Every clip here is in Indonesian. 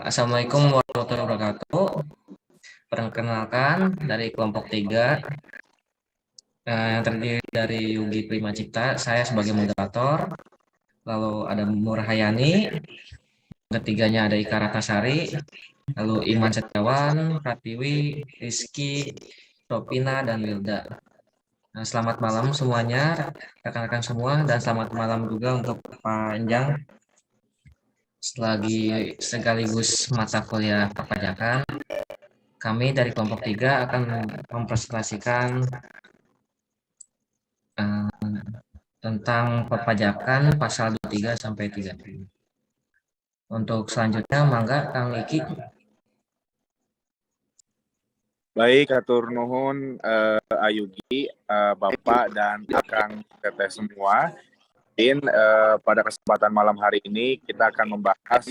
Assalamualaikum warahmatullahi wabarakatuh. Perkenalkan dari kelompok 3 yang terdiri dari Yugi Prima Cipta, saya sebagai moderator. Lalu ada Murhayani, ketiganya ada Ika Ratasari, lalu Iman Setiawan, Pratiwi, Rizky, Ropina, dan Wilda. Selamat malam semuanya, rekan-rekan semua, dan selamat malam juga untuk Pak Enjang selagi sekaligus mata kuliah perpajakan. Kami dari kelompok 3 akan mempresentasikan tentang perpajakan pasal 23 sampai 30. Untuk selanjutnya, mangga Kang Iki. Baik, atur nuhun Ayugi, Bapak dan Akang Teteh semua. Pada kesempatan malam hari ini kita akan membahas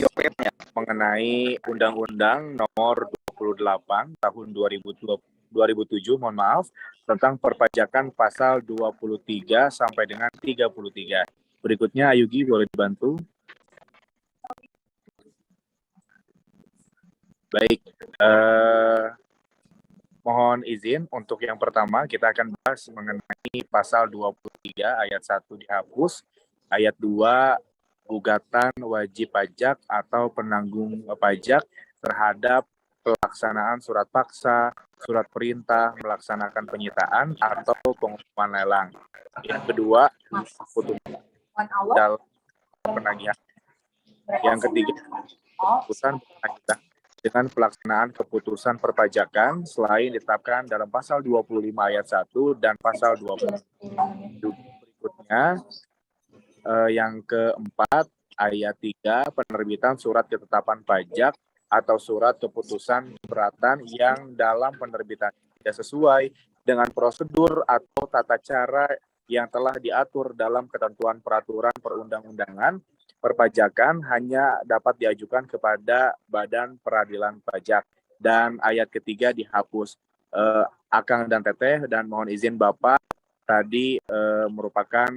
mengenai Undang-Undang Nomor 28 Tahun 2007, mohon maaf, tentang perpajakan pasal 23 sampai dengan 33. Berikutnya Ayugi boleh dibantu. Baik, mohon izin untuk yang pertama kita akan bahas mengenai pasal 23 ayat 1 dihapus, ayat 2 gugatan wajib pajak atau penanggung pajak terhadap pelaksanaan surat paksa, surat perintah, melaksanakan penyitaan atau pengumuman lelang. Yang kedua, putusan dalam penagihan. Yang ketiga, putusan penagihan dengan pelaksanaan keputusan perpajakan selain ditetapkan dalam pasal 25 ayat 1 dan pasal 20. Berikutnya, yang keempat, ayat 3, penerbitan surat ketetapan pajak atau surat keputusan keberatan yang dalam penerbitan tidak sesuai dengan prosedur atau tata cara yang telah diatur dalam ketentuan peraturan perundang-undangan perpajakan hanya dapat diajukan kepada Badan Peradilan Pajak. Dan ayat ketiga dihapus. Akang dan Teteh, dan mohon izin Bapak, tadi merupakan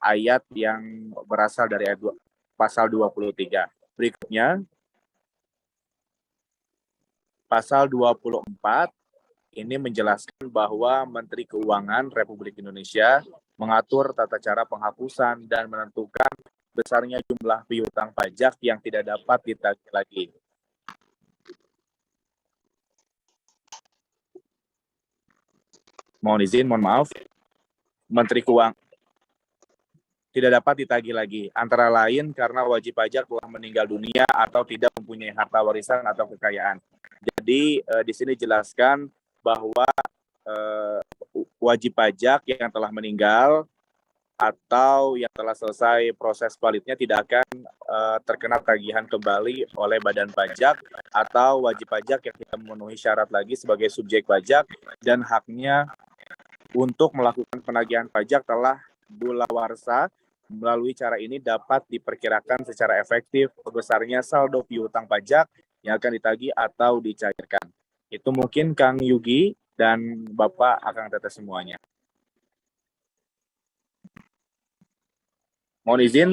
ayat yang berasal dari ayat pasal 23. Berikutnya, pasal 24 ini menjelaskan bahwa Menteri Keuangan Republik Indonesia mengatur tata cara penghapusan dan menentukan besarnya jumlah piutang pajak yang tidak dapat ditagih lagi. Mohon izin, mohon maaf. Menteri Keuangan tidak dapat ditagih lagi, antara lain karena wajib pajak telah meninggal dunia atau tidak mempunyai harta warisan atau kekayaan. Jadi di sini jelaskan bahwa wajib pajak yang telah meninggal atau yang telah selesai proses validnya tidak akan terkena tagihan kembali oleh Badan Pajak, atau wajib pajak yang tidak memenuhi syarat lagi sebagai subjek pajak dan haknya untuk melakukan penagihan pajak telah daluarsa. Melalui cara ini dapat diperkirakan secara efektif besarnya saldo piutang pajak yang akan ditagih atau dicairkan. Itu mungkin Kang Yugi dan Bapak Akang Teteh semuanya. Mohon izin,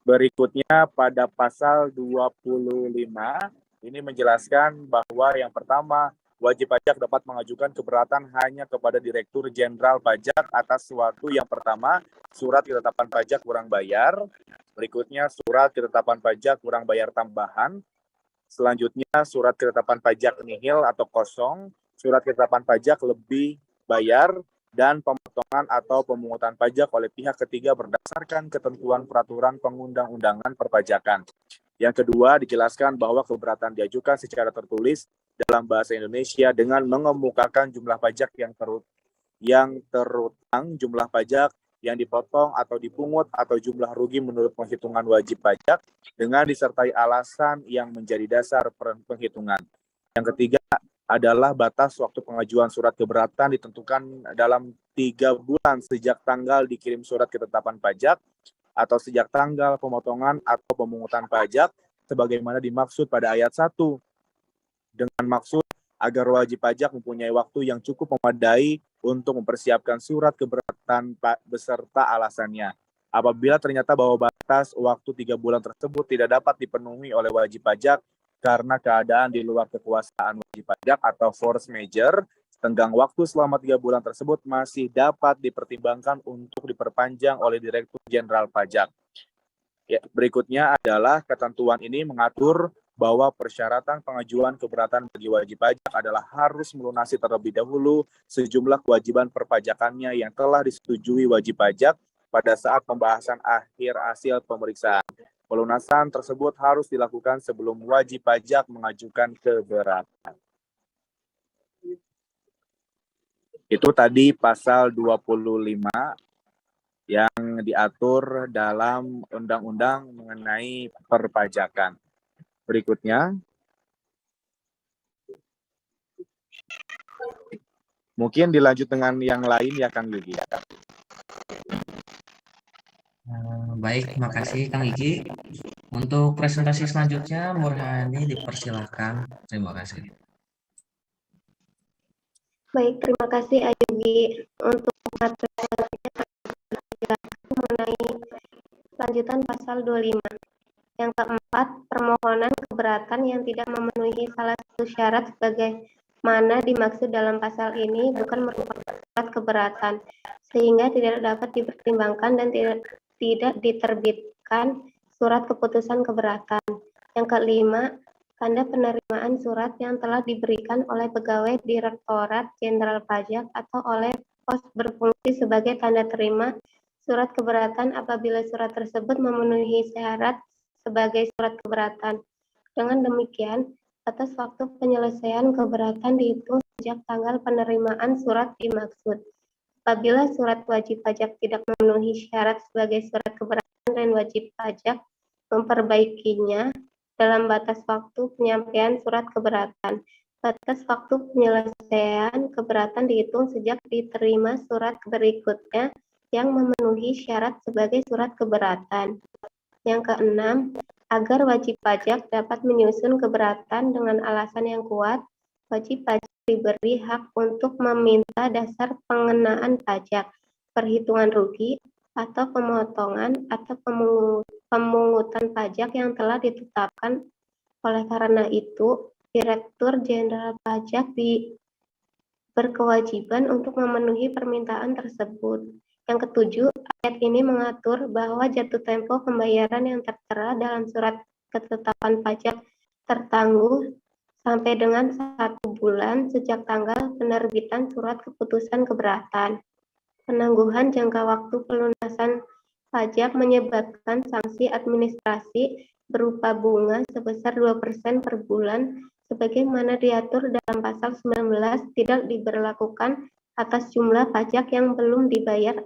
berikutnya pada pasal 25 ini menjelaskan bahwa yang pertama, wajib pajak dapat mengajukan keberatan hanya kepada Direktur Jenderal Pajak atas suatu yang pertama, surat ketetapan pajak kurang bayar. Berikutnya, surat ketetapan pajak kurang bayar tambahan. Selanjutnya, surat ketetapan pajak nihil atau kosong, surat ketetapan pajak lebih bayar, dan pemotongan atau pemungutan pajak oleh pihak ketiga berdasarkan ketentuan peraturan pengundang-undangan perpajakan. Yang kedua, dijelaskan bahwa keberatan diajukan secara tertulis dalam bahasa Indonesia dengan mengemukakan jumlah pajak yang terutang, jumlah pajak yang dipotong atau dipungut, atau jumlah rugi menurut penghitungan wajib pajak dengan disertai alasan yang menjadi dasar penghitungan. Yang ketiga adalah batas waktu pengajuan surat keberatan ditentukan dalam 3 bulan sejak tanggal dikirim surat ketetapan pajak atau sejak tanggal pemotongan atau pemungutan pajak sebagaimana dimaksud pada ayat 1, dengan maksud agar wajib pajak mempunyai waktu yang cukup memadai untuk mempersiapkan surat keberatan beserta alasannya. Apabila ternyata bahwa batas waktu 3 bulan tersebut tidak dapat dipenuhi oleh wajib pajak karena keadaan di luar kekuasaan wajib pajak atau force majeure, tenggang waktu selama 3 bulan tersebut masih dapat dipertimbangkan untuk diperpanjang oleh Direktur Jenderal Pajak. Ya, berikutnya adalah ketentuan ini mengatur bahwa persyaratan pengajuan keberatan bagi wajib pajak adalah harus melunasi terlebih dahulu sejumlah kewajiban perpajakannya yang telah disetujui wajib pajak pada saat pembahasan akhir hasil pemeriksaan. Pelunasan tersebut harus dilakukan sebelum wajib pajak mengajukan keberatan. Itu tadi pasal 25 yang diatur dalam undang-undang mengenai perpajakan. Berikutnya, mungkin dilanjut dengan yang lain ya Kang Gigi. Baik, terima kasih Kang Gigi. Untuk presentasi selanjutnya, Murhani dipersilahkan. Terima kasih. Baik, terima kasih Ayugi. Untuk materi mengenai lanjutan pasal 25. Yang keempat, permohonan keberatan yang tidak memenuhi salah satu syarat sebagaimana dimaksud dalam pasal ini bukan merupakan surat keberatan, sehingga tidak dapat dipertimbangkan dan tidak diterbitkan surat keputusan keberatan. Yang kelima, tanda penerimaan surat yang telah diberikan oleh pegawai Direktorat Jenderal Pajak atau oleh pos berfungsi sebagai tanda terima surat keberatan apabila surat tersebut memenuhi syarat sebagai surat keberatan. Dengan demikian, batas waktu penyelesaian keberatan dihitung sejak tanggal penerimaan surat dimaksud. Apabila surat wajib pajak tidak memenuhi syarat sebagai surat keberatan dan wajib pajak memperbaikinya dalam batas waktu penyampaian surat keberatan. Batas waktu penyelesaian keberatan dihitung sejak diterima surat berikutnya yang memenuhi syarat sebagai surat keberatan. Yang keenam, agar wajib pajak dapat menyusun keberatan dengan alasan yang kuat, wajib pajak diberi hak untuk meminta dasar pengenaan pajak, perhitungan rugi, atau pemotongan atau pemungutan pajak yang telah ditetapkan. Oleh karena itu, Direktur Jenderal Pajak berkewajiban untuk memenuhi permintaan tersebut. Yang ketujuh, ayat ini mengatur bahwa jatuh tempo pembayaran yang tertera dalam surat ketetapan pajak tertangguh sampai dengan 1 bulan sejak tanggal penerbitan surat keputusan keberatan. Penangguhan jangka waktu pelunasan pajak menyebabkan sanksi administrasi berupa bunga sebesar 2% per bulan sebagaimana diatur dalam pasal 19 tidak diberlakukan atas jumlah pajak yang belum dibayar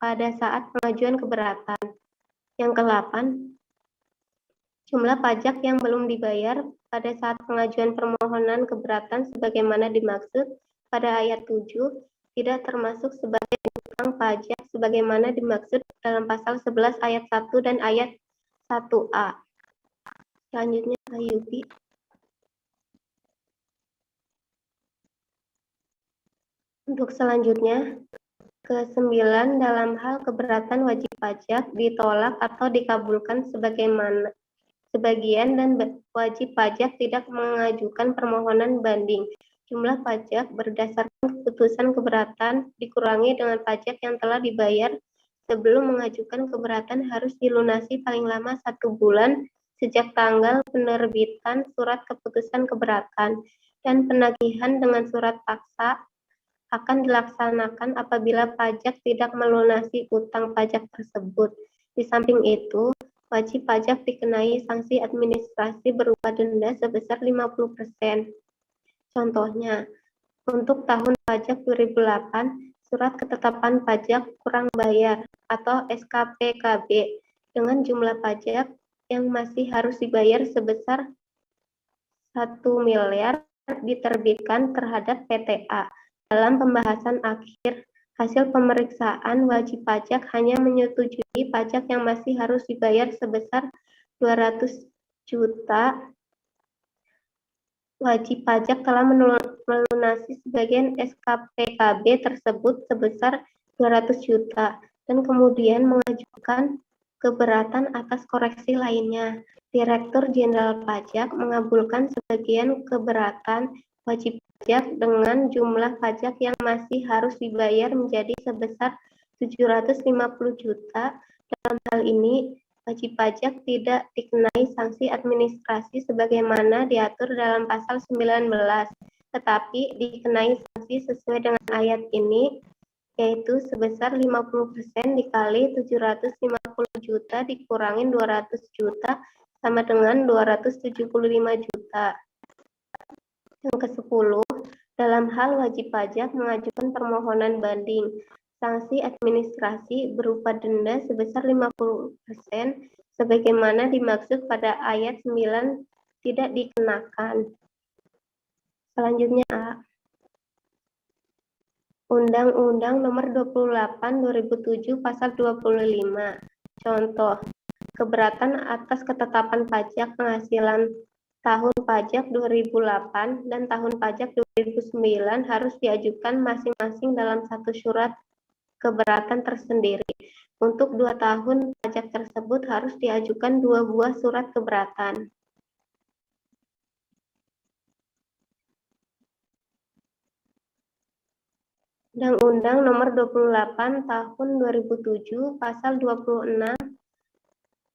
pada saat pengajuan keberatan. Yang ke-8, jumlah pajak yang belum dibayar pada saat pengajuan permohonan keberatan sebagaimana dimaksud pada ayat 7 tidak termasuk sebagai utang pajak sebagaimana dimaksud dalam pasal 11 ayat 1 dan ayat 1A. Selanjutnya, Ayubi. Untuk selanjutnya, ke-9 dalam hal keberatan wajib pajak ditolak atau dikabulkan sebagian dan wajib pajak tidak mengajukan permohonan banding. Jumlah pajak berdasarkan keputusan keberatan dikurangi dengan pajak yang telah dibayar sebelum mengajukan keberatan harus dilunasi paling lama 1 bulan sejak tanggal penerbitan surat keputusan keberatan, dan penagihan dengan surat paksa akan dilaksanakan apabila pajak tidak melunasi utang pajak tersebut. Di samping itu, wajib pajak dikenai sanksi administrasi berupa denda sebesar 50%. Contohnya, untuk tahun pajak 2008, surat ketetapan pajak kurang bayar atau SKPKB dengan jumlah pajak yang masih harus dibayar sebesar 1 miliar diterbitkan terhadap PTA. Dalam pembahasan akhir, hasil pemeriksaan wajib pajak hanya menyetujui pajak yang masih harus dibayar sebesar 200 juta. Wajib pajak telah melunasi sebagian SKPKB tersebut sebesar 200 juta dan kemudian mengajukan keberatan atas koreksi lainnya. Direktur Jenderal Pajak mengabulkan sebagian keberatan wajib pajak dengan jumlah pajak yang masih harus dibayar menjadi sebesar 750 juta. Dalam hal ini, wajib pajak tidak dikenai sanksi administrasi sebagaimana diatur dalam pasal 19, tetapi dikenai sanksi sesuai dengan ayat ini, yaitu sebesar 50% dikali 750 juta dikurangin 200 juta sama dengan 275 juta. Yang ke-10, dalam hal wajib pajak mengajukan permohonan banding, sanksi administrasi berupa denda sebesar 50% sebagaimana dimaksud pada ayat 9 tidak dikenakan. Selanjutnya A. Undang-Undang Nomor 28 2007 Pasal 25. Contoh, keberatan atas ketetapan pajak penghasilan tahun pajak 2008 dan tahun pajak 2009 harus diajukan masing-masing dalam satu surat keberatan tersendiri. Untuk 2 tahun pajak tersebut harus diajukan 2 buah surat keberatan. Undang-Undang Nomor 28 Tahun 2007 Pasal 26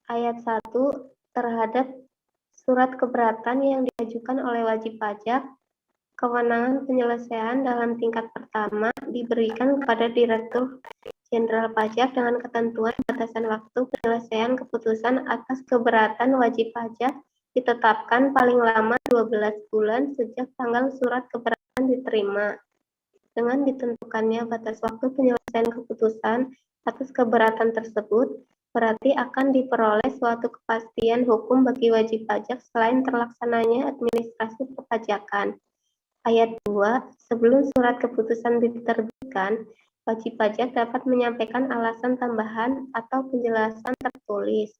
Ayat 1 terhadap surat keberatan yang diajukan oleh wajib pajak, kewenangan penyelesaian dalam tingkat pertama diberikan kepada Direktur Jenderal Pajak dengan ketentuan batasan waktu penyelesaian keputusan atas keberatan wajib pajak ditetapkan paling lama 12 bulan sejak tanggal surat keberatan diterima. Dengan ditentukannya batas waktu penyelesaian keputusan atas keberatan tersebut, berarti akan diperoleh suatu kepastian hukum bagi wajib pajak selain terlaksananya administrasi perpajakan. Ayat 2, sebelum surat keputusan diterbitkan, wajib pajak dapat menyampaikan alasan tambahan atau penjelasan tertulis.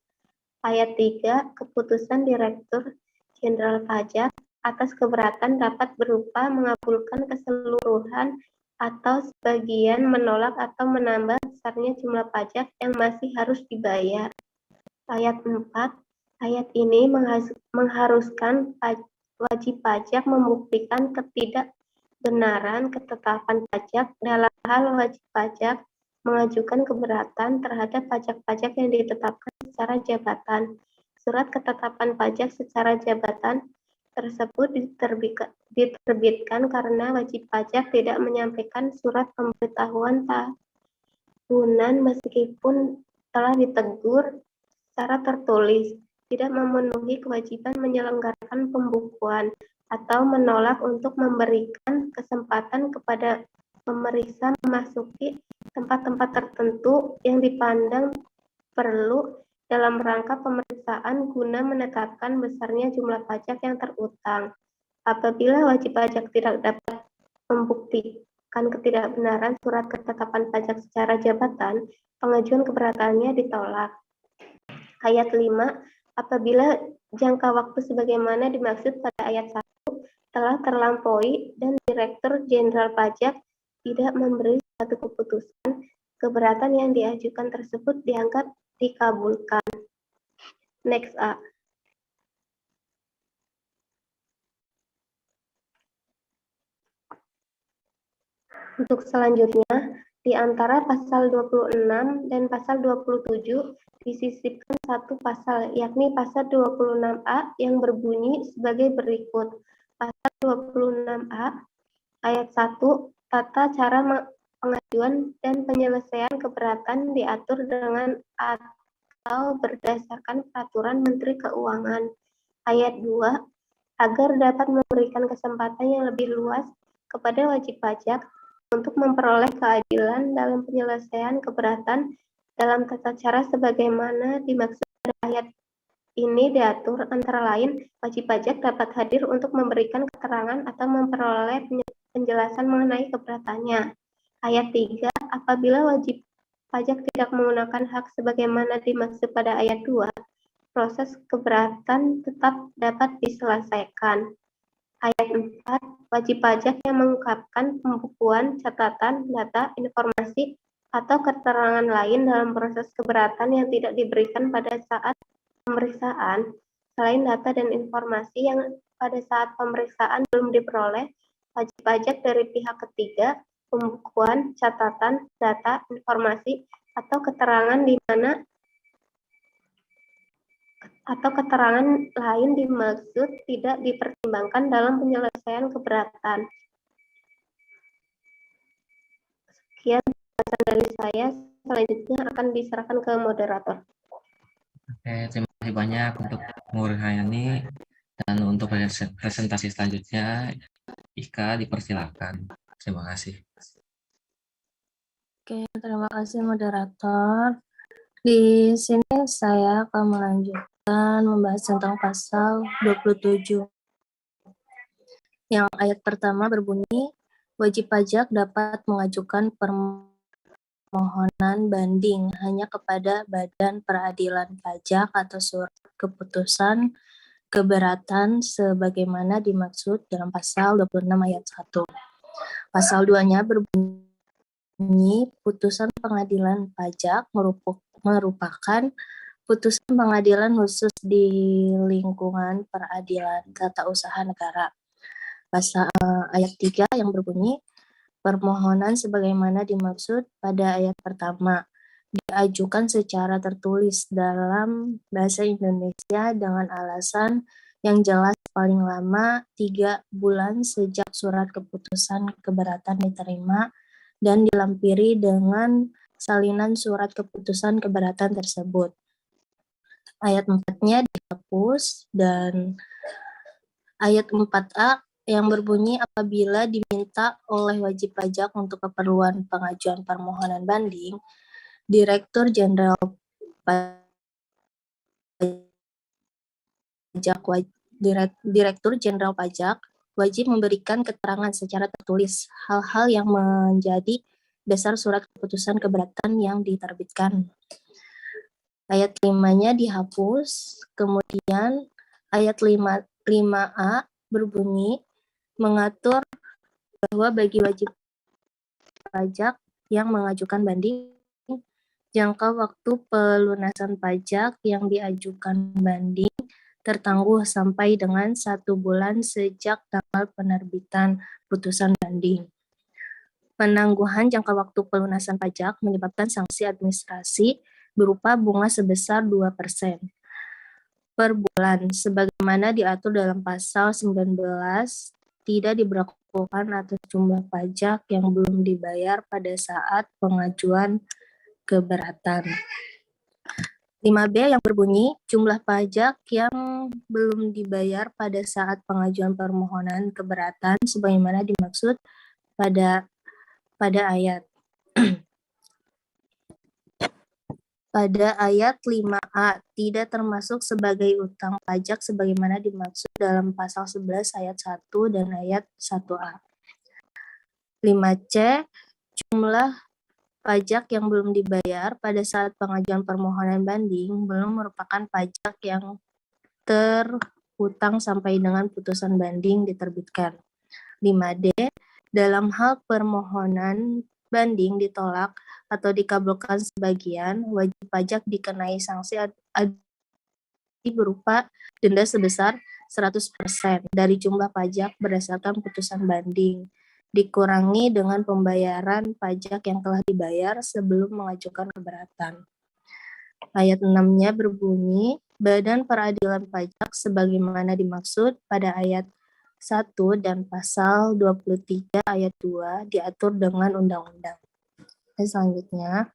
Ayat 3, keputusan Direktur Jenderal Pajak atas keberatan dapat berupa mengabulkan keseluruhan atau sebagian, menolak atau menambah besarnya jumlah pajak yang masih harus dibayar. Ayat 4, ayat ini mengharuskan wajib pajak membuktikan ketidakbenaran ketetapan pajak dalam hal wajib pajak mengajukan keberatan terhadap pajak-pajak yang ditetapkan secara jabatan. Surat ketetapan pajak secara jabatan tersebut diterbitkan karena wajib pajak tidak menyampaikan surat pemberitahuan tahunan meskipun telah ditegur secara tertulis, tidak memenuhi kewajiban menyelenggarakan pembukuan, atau menolak untuk memberikan kesempatan kepada pemeriksa memasuki tempat-tempat tertentu yang dipandang perlu dalam rangka pemeriksaan guna menetapkan besarnya jumlah pajak yang terutang. Apabila wajib pajak tidak dapat membuktikan ketidakbenaran surat ketetapan pajak secara jabatan, pengajuan keberatannya ditolak. Ayat 5, apabila jangka waktu sebagaimana dimaksud pada ayat 1 telah terlampaui dan Direktur Jenderal Pajak tidak memberi suatu keputusan, keberatan yang diajukan tersebut dianggap dikabulkan. Next A. Untuk selanjutnya, di antara pasal 26 dan pasal 27 disisipkan satu pasal, yakni pasal 26A yang berbunyi sebagai berikut. Pasal 26A ayat 1, tata cara pengajuan dan penyelesaian keberatan diatur dengan atau berdasarkan peraturan Menteri Keuangan. Ayat 2, agar dapat memberikan kesempatan yang lebih luas kepada wajib pajak untuk memperoleh keadilan dalam penyelesaian keberatan dalam tata cara sebagaimana dimaksud pada ayat ini diatur antara lain wajib pajak dapat hadir untuk memberikan keterangan atau memperoleh penjelasan mengenai keberatannya. Ayat 3, apabila wajib pajak tidak menggunakan hak sebagaimana dimaksud pada ayat 2, proses keberatan tetap dapat diselesaikan. Ayat 4, wajib pajak yang mengungkapkan pembukuan, catatan, data, informasi, atau keterangan lain dalam proses keberatan yang tidak diberikan pada saat pemeriksaan, selain data dan informasi yang pada saat pemeriksaan belum diperoleh, wajib pajak dari pihak ketiga, pembukuan, catatan, data, informasi, atau keterangan di mana atau keterangan lain dimaksud tidak dipertimbangkan dalam penyelesaian keberatan. Sekian penjelasan dari saya, selanjutnya akan diserahkan ke moderator. Oke, terima kasih banyak untuk Nur Hayani, dan untuk presentasi selanjutnya Ika dipersilakan. Terima kasih. Oke, terima kasih moderator. Di sini saya akan melanjutkan membahas tentang pasal 27. Yang ayat pertama berbunyi, wajib pajak dapat mengajukan permohonan banding hanya kepada Badan Peradilan Pajak atau surat keputusan keberatan sebagaimana dimaksud dalam pasal 26 ayat 1. Pasal 2-nya berbunyi, putusan pengadilan pajak merupakan putusan pengadilan khusus di lingkungan peradilan tata usaha negara. Pasal ayat 3 yang berbunyi, permohonan sebagaimana dimaksud pada ayat pertama diajukan secara tertulis dalam bahasa Indonesia dengan alasan yang jelas paling lama 3 bulan sejak surat keputusan keberatan diterima dan dilampiri dengan salinan surat keputusan keberatan tersebut. Ayat 4-nya dihapus dan ayat 4A yang berbunyi apabila diminta oleh wajib pajak untuk keperluan pengajuan permohonan banding, Direktur Jenderal Pajak wajib memberikan keterangan secara tertulis hal-hal yang menjadi dasar surat keputusan keberatan yang diterbitkan. Ayat 5-nya dihapus, kemudian ayat 5A berbunyi mengatur bahwa bagi wajib pajak yang mengajukan banding, jangka waktu pelunasan pajak yang diajukan banding tertangguh sampai dengan 1 bulan sejak tanggal penerbitan putusan banding. Penangguhan jangka waktu pelunasan pajak menyebabkan sanksi administrasi berupa bunga sebesar 2% per bulan, sebagaimana diatur dalam pasal 19, tidak diberlakukan atas jumlah pajak yang belum dibayar pada saat pengajuan keberatan. 5B yang berbunyi, jumlah pajak yang belum dibayar pada saat pengajuan permohonan keberatan sebagaimana dimaksud pada ayat pada ayat 5A tidak termasuk sebagai utang pajak sebagaimana dimaksud dalam pasal 11 ayat 1 dan ayat 1A. 5C, jumlah pajak yang belum dibayar pada saat pengajuan permohonan banding belum merupakan pajak yang terhutang sampai dengan putusan banding diterbitkan. 5D, dalam hal permohonan banding ditolak atau dikabulkan sebagian, wajib pajak dikenai sanksi berupa denda sebesar 100% dari jumlah pajak berdasarkan putusan banding, dikurangi dengan pembayaran pajak yang telah dibayar sebelum mengajukan keberatan. Ayat 6-nya berbunyi, Badan Peradilan Pajak sebagaimana dimaksud pada ayat 1 dan pasal 23 ayat 2 diatur dengan undang-undang. Selanjutnya,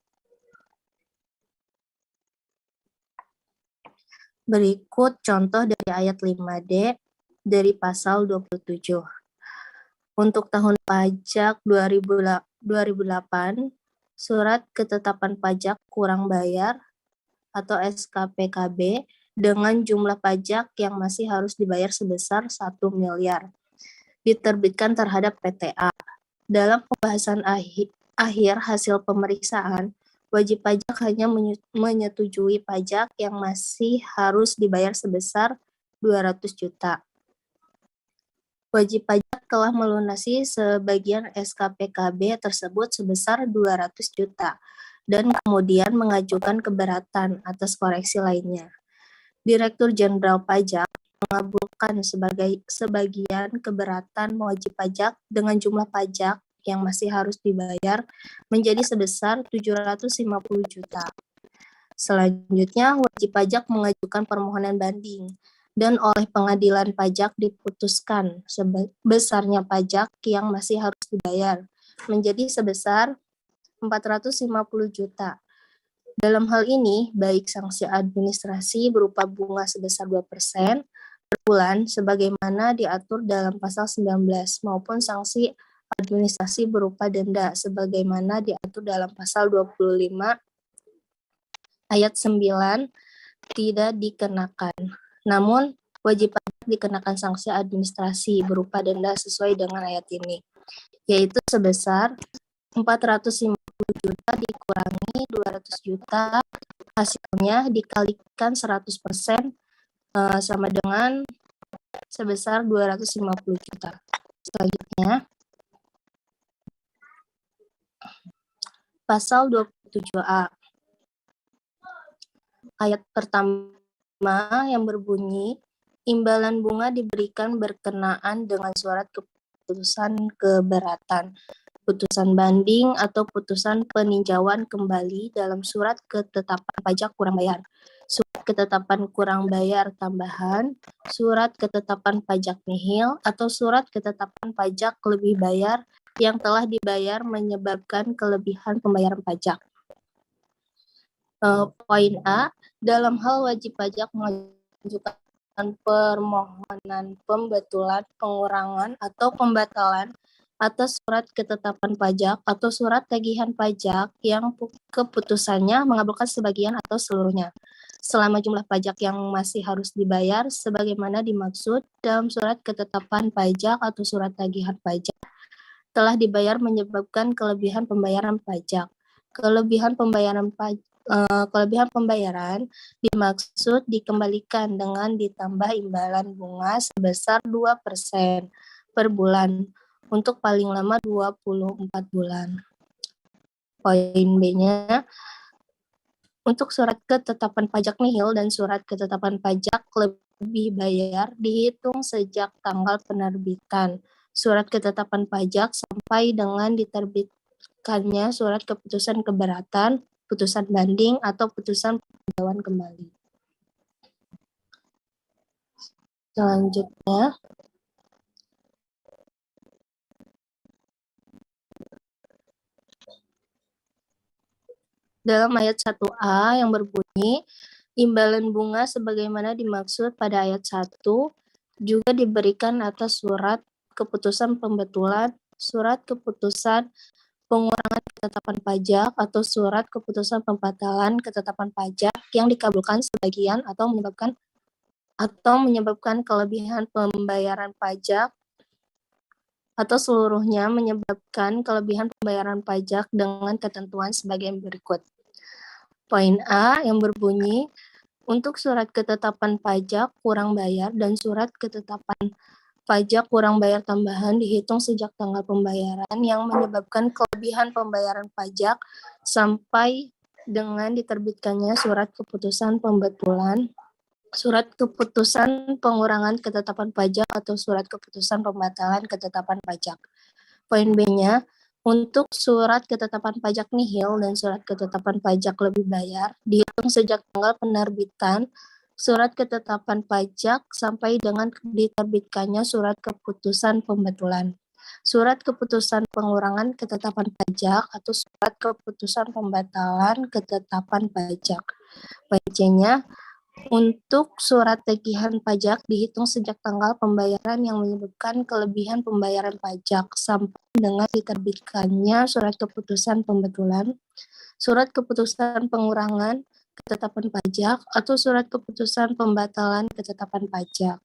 berikut contoh dari ayat 5D dari pasal 27. Untuk tahun pajak 2008, surat ketetapan pajak kurang bayar atau SKPKB dengan jumlah pajak yang masih harus dibayar sebesar 1 miliar diterbitkan terhadap PTA. Dalam pembahasan akhir hasil pemeriksaan, wajib pajak hanya menyetujui pajak yang masih harus dibayar sebesar 200 juta. Wajib pajak telah melunasi sebagian SKPKB tersebut sebesar 200 juta dan kemudian mengajukan keberatan atas koreksi lainnya. Direktur Jenderal Pajak mengabulkan sebagian keberatan wajib pajak dengan jumlah pajak yang masih harus dibayar menjadi sebesar 750 juta. Selanjutnya, wajib pajak mengajukan permohonan banding dan oleh pengadilan pajak diputuskan sebesarnya pajak yang masih harus dibayar menjadi sebesar 450 juta. Dalam hal ini, baik sanksi administrasi berupa bunga sebesar 2% per bulan sebagaimana diatur dalam pasal 19 maupun sanksi administrasi berupa denda sebagaimana diatur dalam pasal 25 ayat 9 tidak dikenakan. Namun, wajib pajak dikenakan sanksi administrasi berupa denda sesuai dengan ayat ini, yaitu sebesar 450 juta dikurangi 200 juta, hasilnya dikalikan 100% sama dengan sebesar 250 juta. Selanjutnya, pasal 27A. Ayat pertama yang berbunyi, imbalan bunga diberikan berkenaan dengan surat keputusan keberatan, putusan banding atau putusan peninjauan kembali dalam surat ketetapan pajak kurang bayar, surat ketetapan kurang bayar tambahan, surat ketetapan pajak nihil, atau surat ketetapan pajak lebih bayar yang telah dibayar menyebabkan kelebihan pembayaran pajak. Poin A, dalam hal wajib pajak mengajukan permohonan pembetulan, pengurangan, atau pembatalan atas surat ketetapan pajak atau surat tagihan pajak yang keputusannya mengabulkan sebagian atau seluruhnya, selama jumlah pajak yang masih harus dibayar sebagaimana dimaksud dalam surat ketetapan pajak atau surat tagihan pajak telah dibayar menyebabkan kelebihan pembayaran pajak. Kelebihan pembayaran dimaksud dikembalikan dengan ditambah imbalan bunga sebesar 2% per bulan untuk paling lama 24 bulan. Poin B-nya, untuk surat ketetapan pajak nihil dan surat ketetapan pajak lebih bayar dihitung sejak tanggal penerbitan surat ketetapan pajak sampai dengan diterbitkannya surat keputusan keberatan, putusan banding, atau putusan peninjauan kembali. Selanjutnya, dalam ayat 1A yang berbunyi, imbalan bunga sebagaimana dimaksud pada ayat 1 juga diberikan atas surat keputusan pembetulan, surat keputusan pengurangan ketetapan pajak, atau surat keputusan pembatalan ketetapan pajak yang dikabulkan sebagian atau menyebabkan kelebihan pembayaran pajak atau seluruhnya menyebabkan kelebihan pembayaran pajak dengan ketentuan sebagai berikut. Poin A yang berbunyi, untuk surat ketetapan pajak kurang bayar dan surat ketetapan pajak kurang bayar tambahan dihitung sejak tanggal pembayaran yang menyebabkan kelebihan pembayaran pajak sampai dengan diterbitkannya surat keputusan pembetulan, surat keputusan pengurangan ketetapan pajak, atau surat keputusan pembatalan ketetapan pajak. Poin B-nya, untuk surat ketetapan pajak nihil dan surat ketetapan pajak lebih bayar dihitung sejak tanggal penerbitan surat ketetapan pajak sampai dengan diterbitkannya surat keputusan pembetulan, surat keputusan pengurangan ketetapan pajak, atau surat keputusan pembatalan ketetapan pajak. Poin C-nya, untuk surat tagihan pajak dihitung sejak tanggal pembayaran yang menyebabkan kelebihan pembayaran pajak sampai dengan diterbitkannya surat keputusan pembetulan, surat keputusan pengurangan ketetapan pajak, atau surat keputusan pembatalan ketetapan pajak.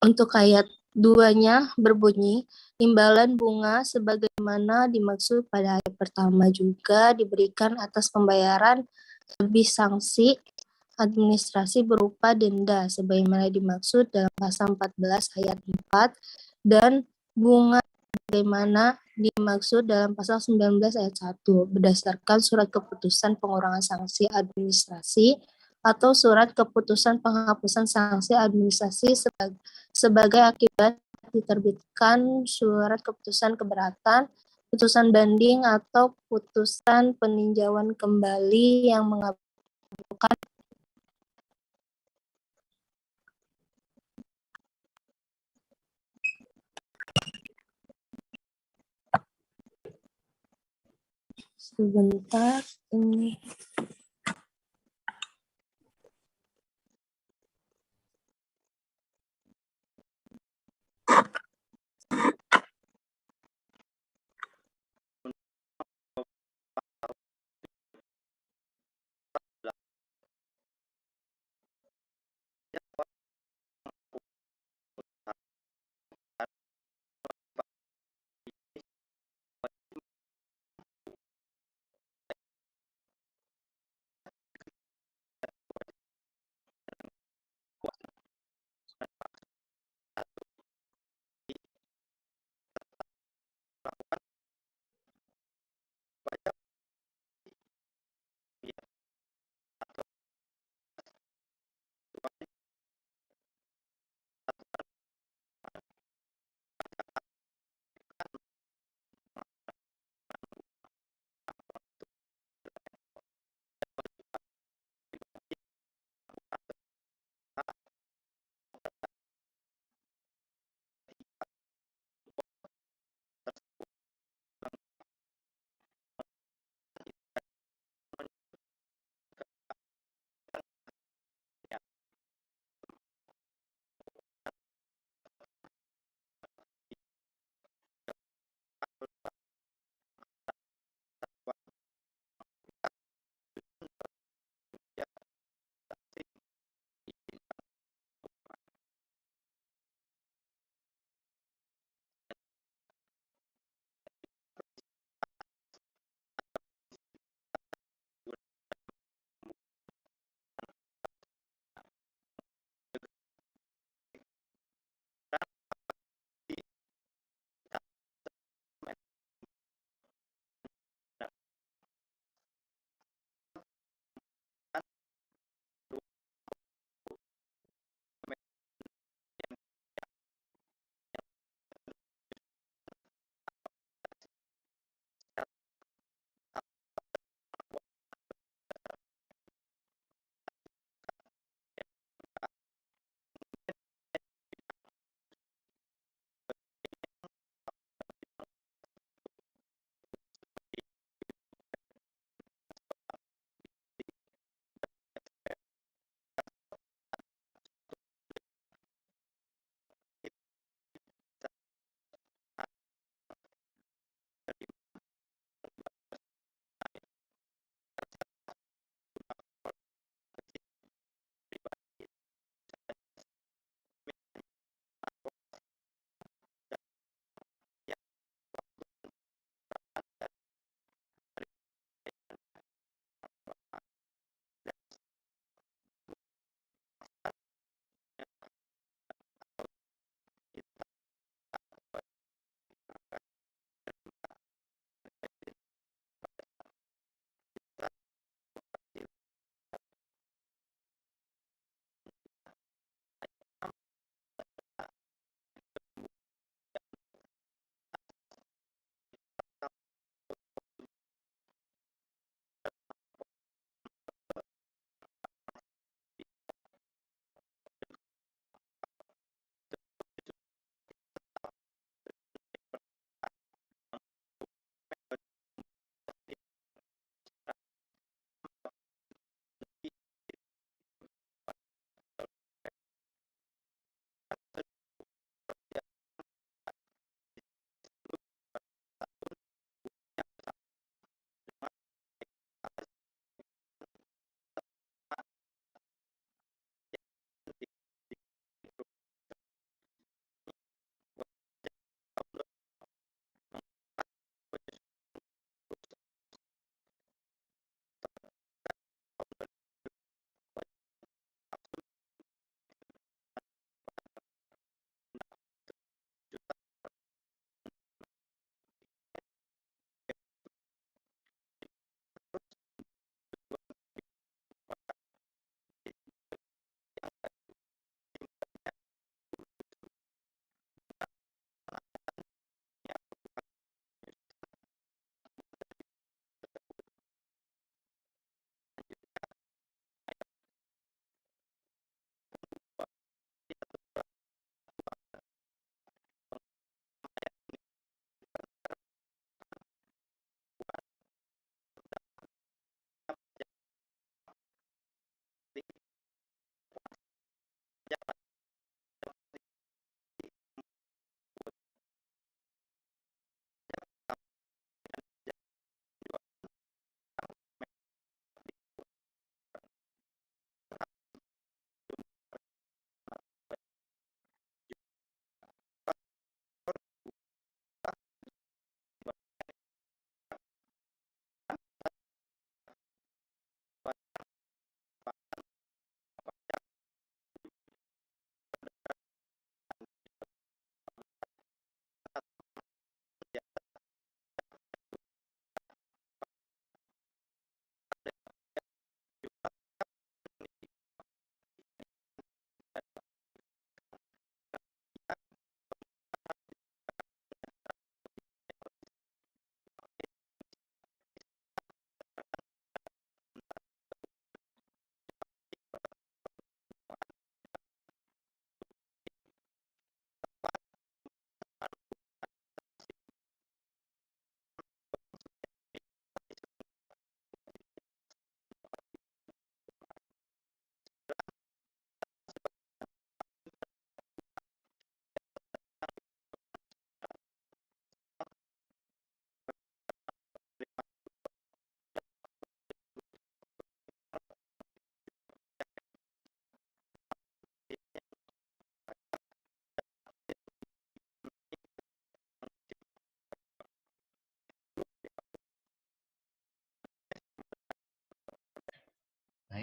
Untuk ayat 2-nya berbunyi, imbalan bunga sebagaimana dimaksud pada ayat pertama juga diberikan atas pembayaran lebih sanksi administrasi berupa denda sebagaimana dimaksud dalam pasal 14 ayat 4 dan bunga sebagaimana dimaksud dalam pasal 19 ayat 1 berdasarkan surat keputusan pengurangan sanksi administrasi atau surat keputusan penghapusan sanksi administrasi sebagai akibat diterbitkan surat keputusan keberatan, putusan banding atau putusan peninjauan kembali yang mengabulkan sebentar ini.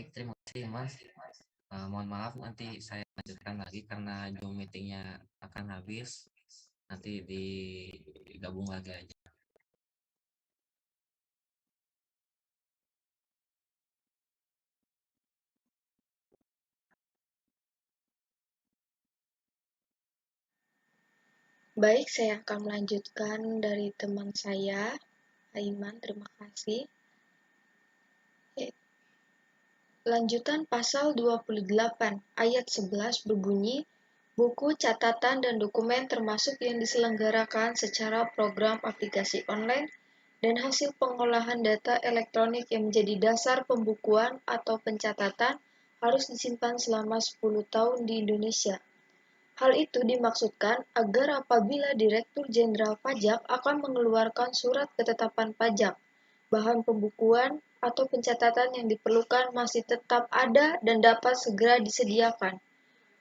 Baik, terima kasih Mas. Mohon maaf nanti saya lanjutkan lagi karena Zoom meetingnya akan habis. Nanti digabung lagi aja. Baik, saya akan melanjutkan dari teman saya, Aiman, terima kasih. Lanjutan pasal 28 ayat 11 berbunyi, buku, catatan, dan dokumen termasuk yang diselenggarakan secara program aplikasi online dan hasil pengolahan data elektronik yang menjadi dasar pembukuan atau pencatatan harus disimpan selama 10 tahun di Indonesia. Hal itu dimaksudkan agar apabila Direktur Jenderal Pajak akan mengeluarkan surat ketetapan pajak, bahan pembukuan atau pencatatan yang diperlukan masih tetap ada dan dapat segera disediakan.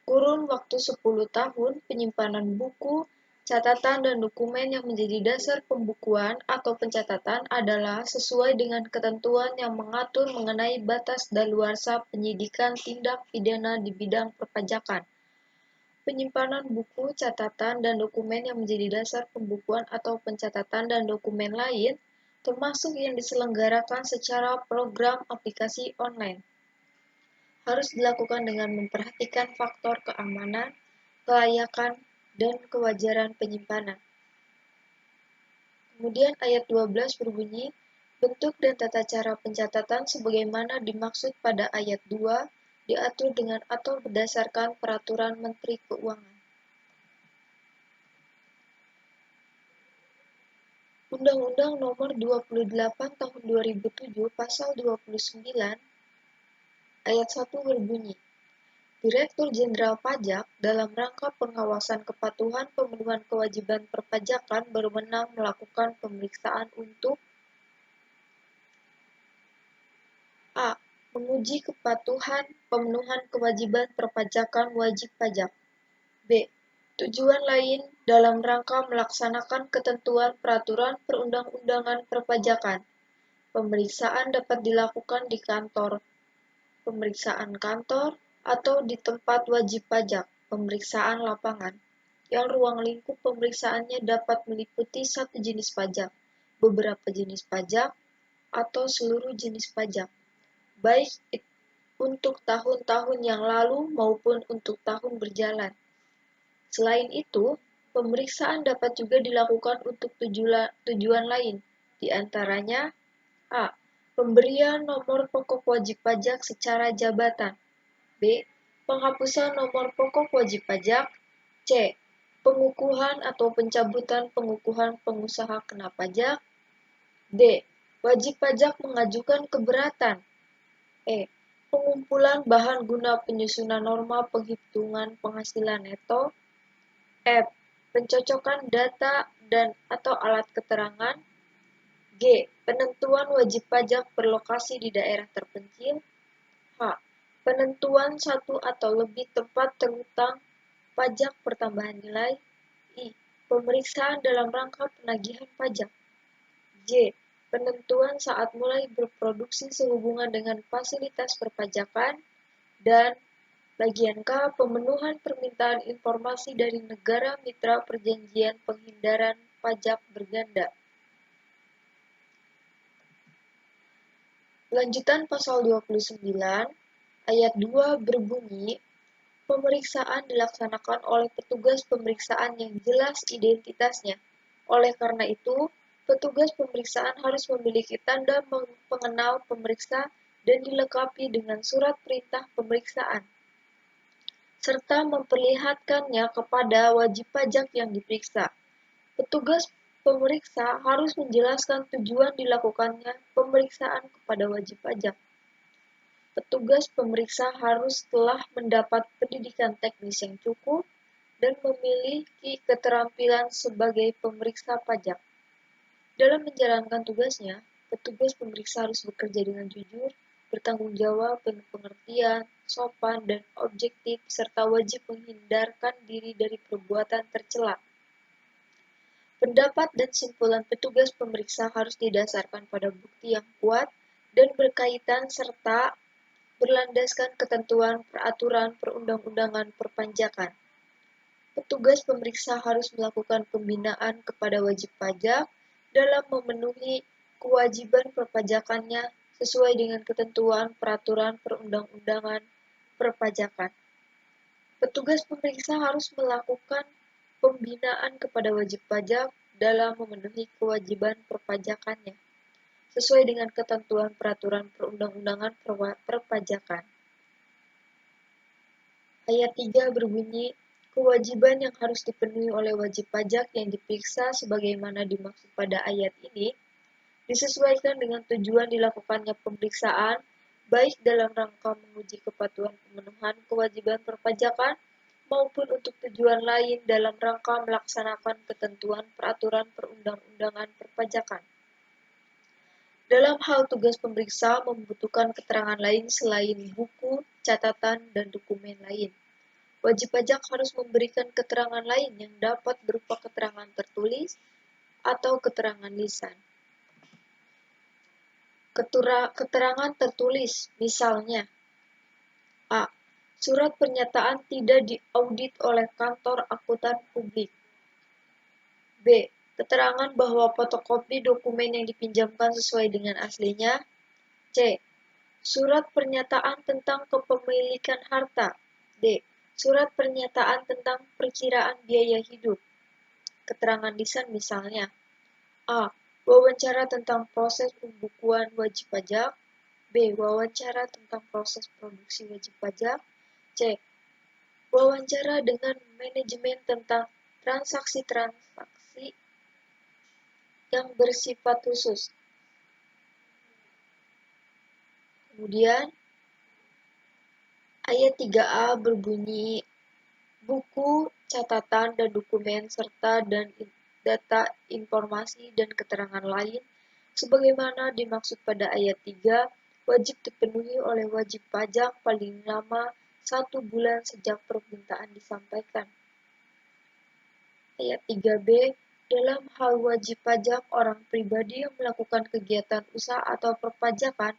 Kurun waktu 10 tahun penyimpanan buku, catatan, dan dokumen yang menjadi dasar pembukuan atau pencatatan adalah sesuai dengan ketentuan yang mengatur mengenai batas daluarsa penyidikan tindak pidana di bidang perpajakan. Penyimpanan buku, catatan, dan dokumen yang menjadi dasar pembukuan atau pencatatan dan dokumen lain, termasuk yang diselenggarakan secara program aplikasi online, harus dilakukan dengan memperhatikan faktor keamanan, kelayakan, dan kewajaran penyimpanan. Kemudian ayat 12 berbunyi, bentuk dan tata cara pencatatan sebagaimana dimaksud pada ayat 2 diatur dengan atau berdasarkan peraturan Menteri Keuangan. Undang-Undang Nomor 28 Tahun 2007 Pasal 29 Ayat 1 berbunyi, Direktur Jenderal Pajak dalam rangka pengawasan kepatuhan pemenuhan kewajiban perpajakan berwenang melakukan pemeriksaan untuk a. menguji kepatuhan pemenuhan kewajiban perpajakan wajib pajak. B. Tujuan lain dalam rangka melaksanakan ketentuan peraturan perundang-undangan perpajakan. Pemeriksaan dapat dilakukan di kantor pemeriksaan kantor atau di tempat wajib pajak, pemeriksaan lapangan, yang ruang lingkup pemeriksaannya dapat meliputi satu jenis pajak, beberapa jenis pajak, atau seluruh jenis pajak, baik untuk tahun-tahun yang lalu maupun untuk tahun berjalan. Selain itu, pemeriksaan dapat juga dilakukan untuk tujuan lain, di antaranya a. Pemberian nomor pokok wajib pajak secara jabatan. B. Penghapusan nomor pokok wajib pajak. C. Pengukuhan atau pencabutan pengukuhan pengusaha kena pajak. D. Wajib pajak mengajukan keberatan. E. Pengumpulan bahan guna penyusunan norma penghitungan penghasilan neto. F. Pencocokan data dan atau alat keterangan. G. Penentuan wajib pajak berlokasi di daerah terpencil. H. Penentuan satu atau lebih tempat terhutang pajak pertambahan nilai. I. Pemeriksaan dalam rangka penagihan pajak. J. Penentuan saat mulai berproduksi sehubungan dengan fasilitas perpajakan. Dan bagian K. Pemenuhan permintaan informasi dari negara mitra perjanjian penghindaran pajak berganda. Lanjutan pasal 29 ayat 2 berbunyi, pemeriksaan dilaksanakan oleh petugas pemeriksaan yang jelas identitasnya. Oleh karena itu, petugas pemeriksaan harus memiliki tanda pengenal pemeriksa dan dilengkapi dengan surat perintah pemeriksaan, serta memperlihatkannya kepada wajib pajak yang diperiksa. Petugas pemeriksa harus menjelaskan tujuan dilakukannya pemeriksaan kepada wajib pajak. Petugas pemeriksa harus telah mendapat pendidikan teknis yang cukup dan memiliki keterampilan sebagai pemeriksa pajak. Dalam menjalankan tugasnya, petugas pemeriksa harus bekerja dengan jujur, bertanggung jawab, penuh pengertian, sopan, dan objektif, serta wajib menghindarkan diri dari perbuatan tercela. Pendapat dan simpulan petugas pemeriksa harus didasarkan pada bukti yang kuat dan berkaitan serta berlandaskan ketentuan peraturan perundang-undangan perpajakan. Petugas pemeriksa harus melakukan pembinaan kepada wajib pajak dalam memenuhi kewajiban perpajakannya sesuai dengan ketentuan peraturan perundang-undangan perpajakan. Petugas pemeriksa harus melakukan pembinaan kepada wajib pajak dalam memenuhi kewajiban perpajakannya sesuai dengan ketentuan peraturan perundang-undangan perpajakan. Ayat 3 berbunyi, kewajiban yang harus dipenuhi oleh wajib pajak yang diperiksa sebagaimana dimaksud pada ayat ini disesuaikan dengan tujuan dilakukannya pemeriksaan, baik dalam rangka menguji kepatuhan pemenuhan kewajiban perpajakan maupun untuk tujuan lain dalam rangka melaksanakan ketentuan peraturan perundang-undangan perpajakan. Dalam hal tugas pemeriksa membutuhkan keterangan lain selain buku, catatan, dan dokumen lain. Wajib pajak harus memberikan keterangan lain yang dapat berupa keterangan tertulis atau keterangan lisan. Keterangan tertulis, misalnya A. Surat pernyataan tidak diaudit oleh kantor akuntan publik. B. Keterangan bahwa fotokopi dokumen yang dipinjamkan sesuai dengan aslinya. C. Surat pernyataan tentang kepemilikan harta. D. Surat pernyataan tentang perkiraan biaya hidup. Keterangan lisan misalnya A. Wawancara tentang proses pembukuan wajib pajak. B. Wawancara tentang proses produksi wajib pajak. C. Wawancara dengan manajemen tentang transaksi-transaksi yang bersifat khusus. Kemudian, ayat 3a berbunyi, buku, catatan, dan dokumen, serta dan data, informasi, dan keterangan lain, sebagaimana dimaksud pada ayat 3, wajib dipenuhi oleh wajib pajak paling lama 1 bulan sejak permintaan disampaikan. Ayat 3b, dalam hal wajib pajak orang pribadi yang melakukan kegiatan usaha atau perpajakan,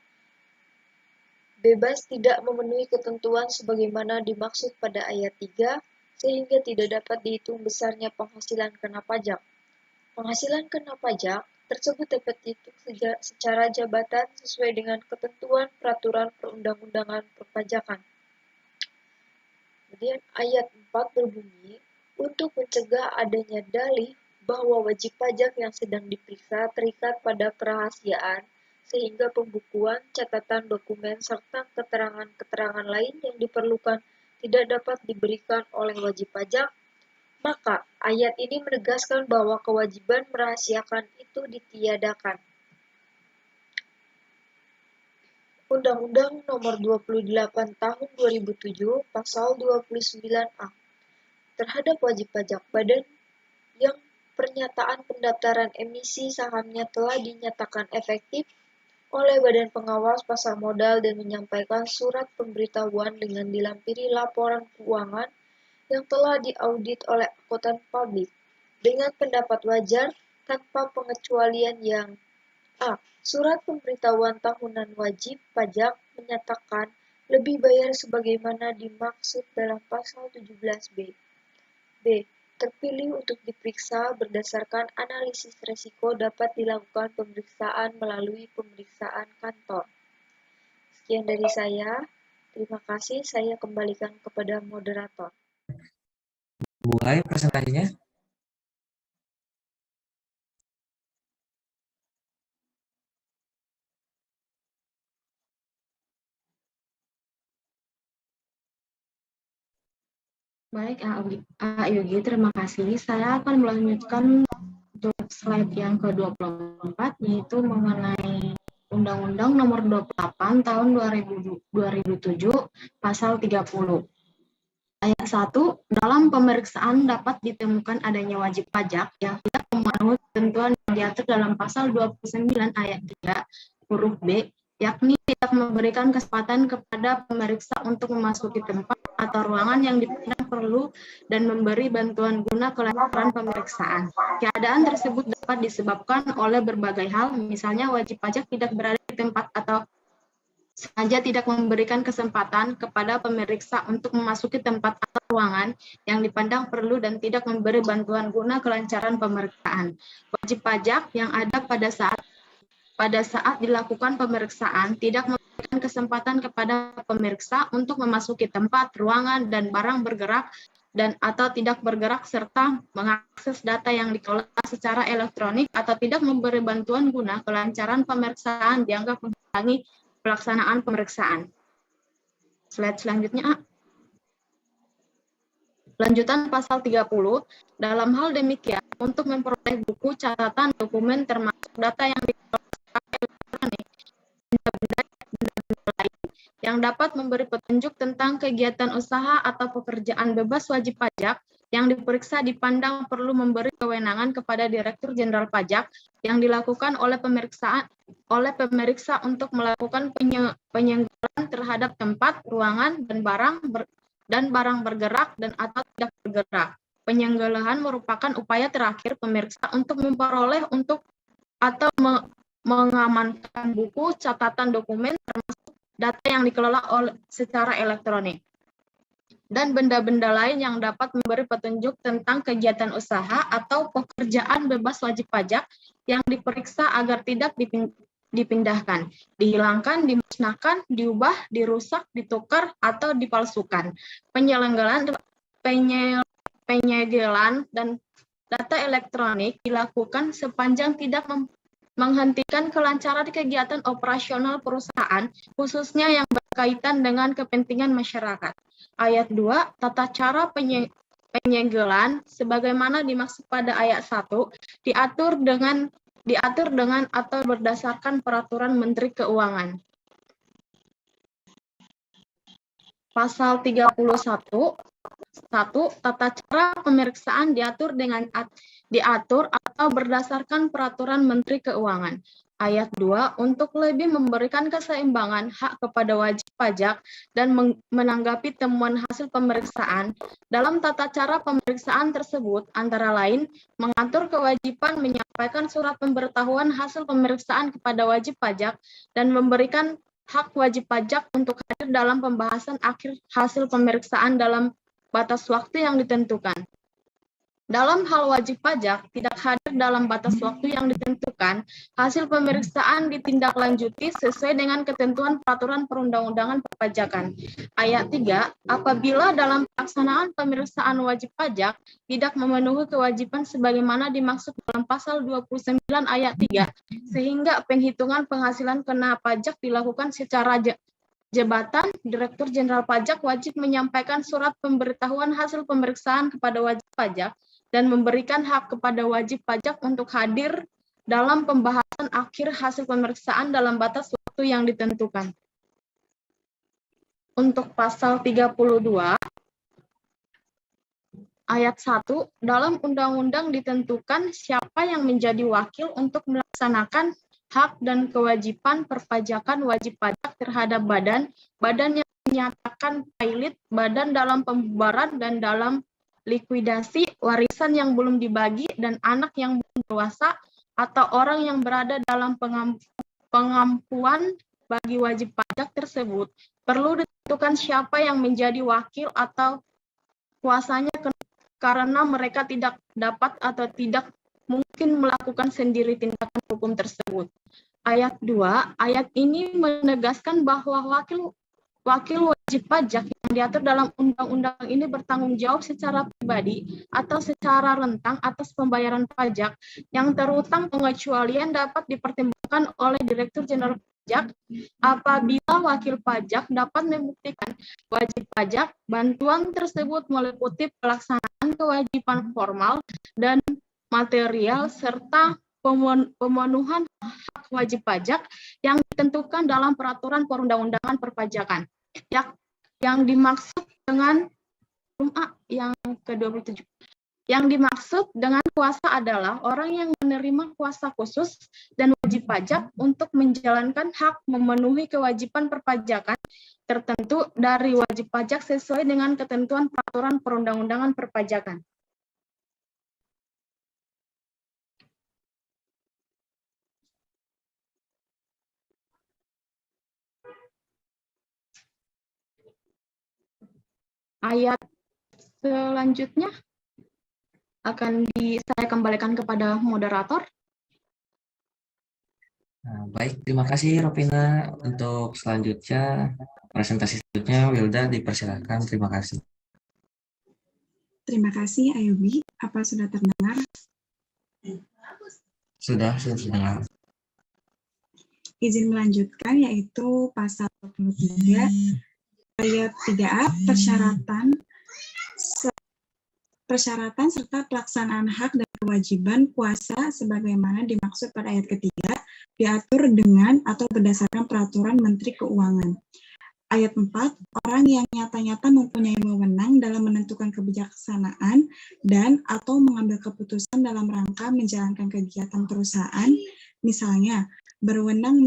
bebas tidak memenuhi ketentuan sebagaimana dimaksud pada ayat 3, sehingga tidak dapat dihitung besarnya penghasilan kena pajak. Penghasilan kena pajak tersebut dapat dihitung secara jabatan sesuai dengan ketentuan peraturan perundang-undangan perpajakan. Kemudian ayat 4 berbunyi, untuk mencegah adanya dalih bahwa wajib pajak yang sedang diperiksa terikat pada kerahasiaan, sehingga pembukuan, catatan dokumen, serta keterangan-keterangan lain yang diperlukan tidak dapat diberikan oleh wajib pajak, maka ayat ini menegaskan bahwa kewajiban merahasiakan itu ditiadakan. Undang-Undang Nomor 28 Tahun 2007 Pasal 29A terhadap wajib pajak badan yang pernyataan pendaftaran emisi sahamnya telah dinyatakan efektif oleh Badan Pengawas Pasar Modal dan menyampaikan surat pemberitahuan dengan dilampiri laporan keuangan yang telah diaudit oleh akuntan publik dengan pendapat wajar tanpa pengecualian yang A. Surat pemberitahuan tahunan wajib pajak menyatakan lebih bayar sebagaimana dimaksud dalam pasal 17B. B. Terpilih untuk diperiksa berdasarkan analisis resiko dapat dilakukan pemeriksaan melalui pemeriksaan kantor. Sekian dari saya. Terima kasih. Saya kembalikan kepada moderator. Mulai presentasinya. Baik, Yogi, terima kasih. Saya akan melanjutkan untuk slide yang ke-24, yaitu mengenai Undang-Undang Nomor 28 Tahun 2007, Pasal 30. Ayat 1, dalam pemeriksaan dapat ditemukan adanya wajib pajak yang tidak memenuhi ketentuan yang diatur dalam Pasal 29 Ayat 3, huruf B, yakni tidak memberikan kesempatan kepada pemeriksa untuk memasuki tempat atau ruangan yang dipandang perlu dan memberi bantuan guna kelancaran pemeriksaan. Keadaan tersebut dapat disebabkan oleh berbagai hal, misalnya wajib pajak tidak berada di tempat atau saja tidak memberikan kesempatan kepada pemeriksa untuk memasuki tempat atau ruangan yang dipandang perlu dan tidak memberi bantuan guna kelancaran pemeriksaan. Wajib pajak yang ada pada saat dilakukan pemeriksaan tidak memberikan kesempatan kepada pemeriksa untuk memasuki tempat, ruangan, dan barang bergerak dan atau tidak bergerak serta mengakses data yang dikelola secara elektronik atau tidak memberi bantuan guna kelancaran pemeriksaan dianggap menghalangi pelaksanaan pemeriksaan. Slide selanjutnya. Lanjutan pasal 30, dalam hal demikian, untuk memperoleh buku, catatan, dokumen, termasuk data yang dikelola secara elektronik, benda-benda lain yang dapat memberi petunjuk tentang kegiatan usaha atau pekerjaan bebas wajib pajak yang diperiksa dipandang perlu memberi kewenangan kepada Direktur Jenderal Pajak yang dilakukan oleh pemeriksa untuk melakukan penyenggelan terhadap tempat, ruangan, dan barang bergerak dan atau tidak bergerak. Penyenggelahan merupakan upaya terakhir pemeriksa untuk memperoleh atau mengamankan buku, catatan, dokumen, termasuk data yang dikelola secara elektronik, dan benda-benda lain yang dapat memberi petunjuk tentang kegiatan usaha atau pekerjaan bebas wajib pajak yang diperiksa agar tidak dipindahkan, dihilangkan, dimusnahkan, diubah, dirusak, ditukar, atau dipalsukan. Penyegelan dan data elektronik dilakukan sepanjang tidak menghentikan kelancaran kegiatan operasional perusahaan, khususnya yang berkaitan dengan kepentingan masyarakat. Ayat 2, tata cara penyegelan sebagaimana dimaksud pada ayat 1 diatur dengan atau berdasarkan peraturan Menteri Keuangan. Pasal 31, 1. Tata cara pemeriksaan diatur atau berdasarkan peraturan Menteri Keuangan. Ayat 2, untuk lebih memberikan keseimbangan hak kepada wajib pajak dan menanggapi temuan hasil pemeriksaan, dalam tata cara pemeriksaan tersebut antara lain mengatur kewajiban menyampaikan surat pemberitahuan hasil pemeriksaan kepada wajib pajak dan memberikan hak wajib pajak untuk hadir dalam pembahasan akhir hasil pemeriksaan dalam batas waktu yang ditentukan. Dalam hal wajib pajak tidak hadir dalam batas waktu yang ditentukan, hasil pemeriksaan ditindaklanjuti sesuai dengan ketentuan peraturan perundang-undangan perpajakan. Ayat 3, apabila dalam pelaksanaan pemeriksaan wajib pajak tidak memenuhi kewajiban sebagaimana dimaksud dalam pasal 29 ayat 3, sehingga penghitungan penghasilan kena pajak dilakukan secara jabatan, Direktur Jenderal Pajak wajib menyampaikan surat pemberitahuan hasil pemeriksaan kepada wajib pajak dan memberikan hak kepada wajib pajak untuk hadir dalam pembahasan akhir hasil pemeriksaan dalam batas waktu yang ditentukan. Untuk pasal 32, ayat 1, dalam undang-undang ditentukan siapa yang menjadi wakil untuk melaksanakan hak dan kewajiban perpajakan wajib pajak terhadap badan yang menyatakan pilot, badan dalam pembubaran dan dalam likuidasi, warisan yang belum dibagi, dan anak yang belum dewasa, atau orang yang berada dalam pengampuan bagi wajib pajak tersebut. Perlu ditentukan siapa yang menjadi wakil atau kuasanya karena mereka tidak dapat atau tidak mungkin melakukan sendiri tindakan hukum tersebut. Ayat 2, ayat ini menegaskan bahwa wakil wajib pajak yang diatur dalam undang-undang ini bertanggung jawab secara pribadi atau secara rentang atas pembayaran pajak yang terutang. Pengecualian dapat dipertimbangkan oleh Direktur Jenderal Pajak apabila wakil pajak dapat membuktikan wajib pajak bantuan tersebut meliputi pelaksanaan kewajiban formal dan material serta pemenuhan hak wajib pajak yang ditentukan dalam peraturan perundang-undangan perpajakan. Yang dimaksud dengan yang ke-27. Yang dimaksud dengan kuasa adalah orang yang menerima kuasa khusus dan wajib pajak untuk menjalankan hak memenuhi kewajiban perpajakan tertentu dari wajib pajak sesuai dengan ketentuan peraturan perundang-undangan perpajakan. Ayat selanjutnya akan saya kembalikan kepada moderator. Nah, baik, terima kasih Ropina. Untuk selanjutnya, presentasi selanjutnya Wilda dipersilakan. Terima kasih. Terima kasih Ayubi. Apa sudah terdengar? Sudah dengar. Izin melanjutkan yaitu pasal 23 ayat 3A persyaratan serta pelaksanaan hak dan kewajiban puasa sebagaimana dimaksud pada ayat ketiga diatur dengan atau berdasarkan peraturan Menteri Keuangan. Ayat 4, orang yang nyata-nyata mempunyai wewenang dalam menentukan kebijaksanaan dan atau mengambil keputusan dalam rangka menjalankan kegiatan perusahaan, misalnya berwenang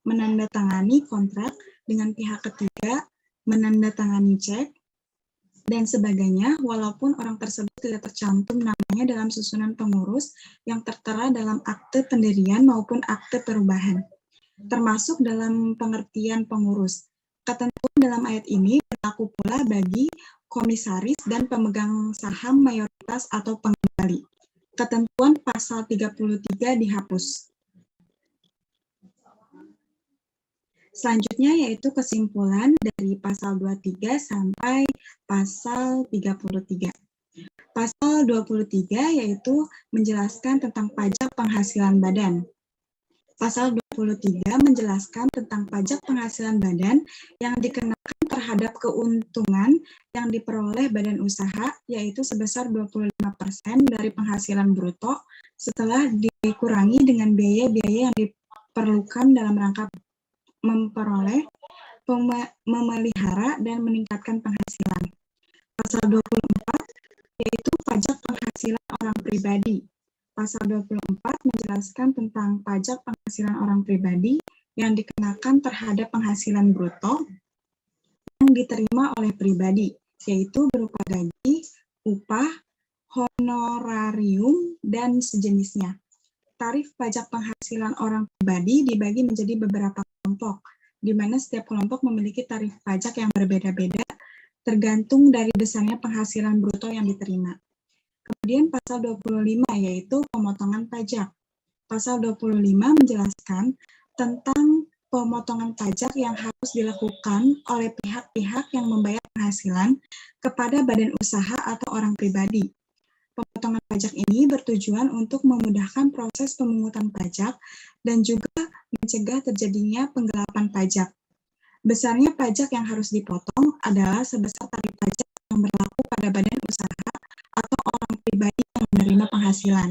menandatangani kontrak dengan pihak ketiga, menandatangani cek, dan sebagainya, walaupun orang tersebut tidak tercantum namanya dalam susunan pengurus yang tertera dalam akte pendirian maupun akte perubahan, termasuk dalam pengertian pengurus. Ketentuan dalam ayat ini berlaku pula bagi komisaris dan pemegang saham mayoritas atau pengendali. Ketentuan pasal 33 dihapus. Selanjutnya yaitu kesimpulan dari pasal 23 sampai pasal 33. Pasal 23 yaitu menjelaskan tentang pajak penghasilan badan. Pasal 23 menjelaskan tentang pajak penghasilan badan yang dikenakan terhadap keuntungan yang diperoleh badan usaha, yaitu sebesar 25% dari penghasilan bruto setelah dikurangi dengan biaya-biaya yang diperlukan dalam rangka memperoleh, memelihara, dan meningkatkan penghasilan. Pasal 24 yaitu pajak penghasilan orang pribadi. Pasal 24 menjelaskan tentang pajak penghasilan orang pribadi yang dikenakan terhadap penghasilan bruto yang diterima oleh pribadi, yaitu berupa gaji, upah, honorarium, dan sejenisnya. Tarif pajak penghasilan orang pribadi dibagi menjadi beberapa kelompok, di mana setiap kelompok memiliki tarif pajak yang berbeda-beda tergantung dari besarnya penghasilan bruto yang diterima. Kemudian pasal 25 yaitu pemotongan pajak. Pasal 25 menjelaskan tentang pemotongan pajak yang harus dilakukan oleh pihak-pihak yang membayar penghasilan kepada badan usaha atau orang pribadi. Pemotongan pajak ini bertujuan untuk memudahkan proses pemungutan pajak dan juga mencegah terjadinya penggelapan pajak. Besarnya pajak yang harus dipotong adalah sebesar tarif pajak yang berlaku pada badan usaha atau orang pribadi yang menerima penghasilan.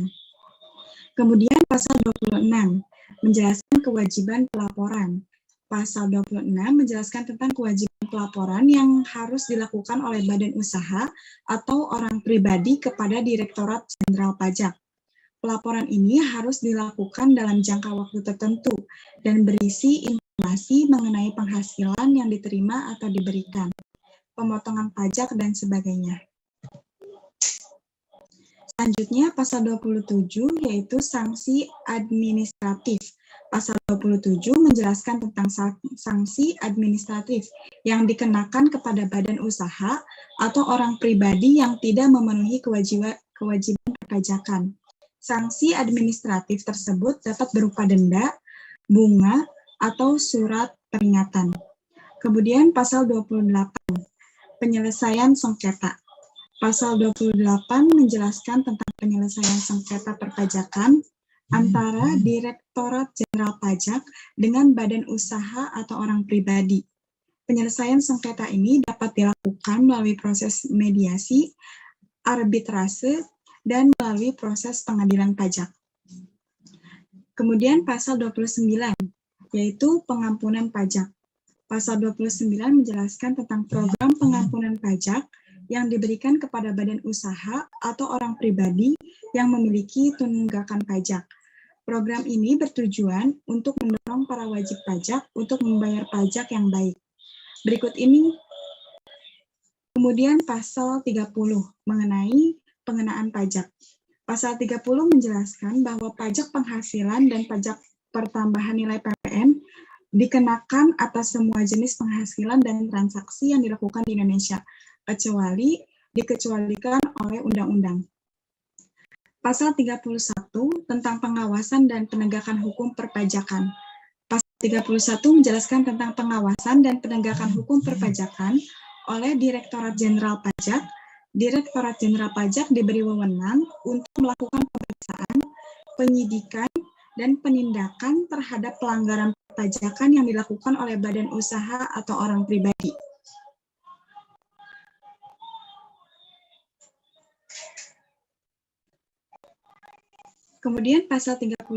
Kemudian pasal 26 menjelaskan kewajiban pelaporan. Pasal 26 menjelaskan tentang kewajiban pelaporan yang harus dilakukan oleh badan usaha atau orang pribadi kepada Direktorat Jenderal Pajak. Pelaporan ini harus dilakukan dalam jangka waktu tertentu dan berisi informasi mengenai penghasilan yang diterima atau diberikan, pemotongan pajak, dan sebagainya. Selanjutnya, pasal 27 yaitu sanksi administratif. Pasal 27 menjelaskan tentang sanksi administratif yang dikenakan kepada badan usaha atau orang pribadi yang tidak memenuhi kewajiban perpajakan. Sanksi administratif tersebut dapat berupa denda, bunga, atau surat peringatan. Kemudian pasal 28, penyelesaian sengketa. Pasal 28 menjelaskan tentang penyelesaian sengketa perpajakan antara Direktorat Jenderal Pajak dengan badan usaha atau orang pribadi. Penyelesaian sengketa ini dapat dilakukan melalui proses mediasi, arbitrase, dan melalui proses pengadilan pajak. Kemudian pasal 29, yaitu pengampunan pajak. Pasal 29 menjelaskan tentang program pengampunan pajak yang diberikan kepada badan usaha atau orang pribadi yang memiliki tunggakan pajak. Program ini bertujuan untuk mendorong para wajib pajak untuk membayar pajak yang baik. Berikut ini kemudian pasal 30 mengenai pengenaan pajak. Pasal 30 menjelaskan bahwa pajak penghasilan dan pajak pertambahan nilai PPN dikenakan atas semua jenis penghasilan dan transaksi yang dilakukan di Indonesia, kecuali dikecualikan oleh undang-undang. Pasal 31 tentang pengawasan dan penegakan hukum perpajakan. Pasal 31 menjelaskan tentang pengawasan dan penegakan hukum perpajakan oleh Direktorat Jenderal Pajak. Direktorat Jenderal Pajak diberi wewenang untuk melakukan pemeriksaan, penyidikan, dan penindakan terhadap pelanggaran perpajakan yang dilakukan oleh badan usaha atau orang pribadi. Kemudian pasal 31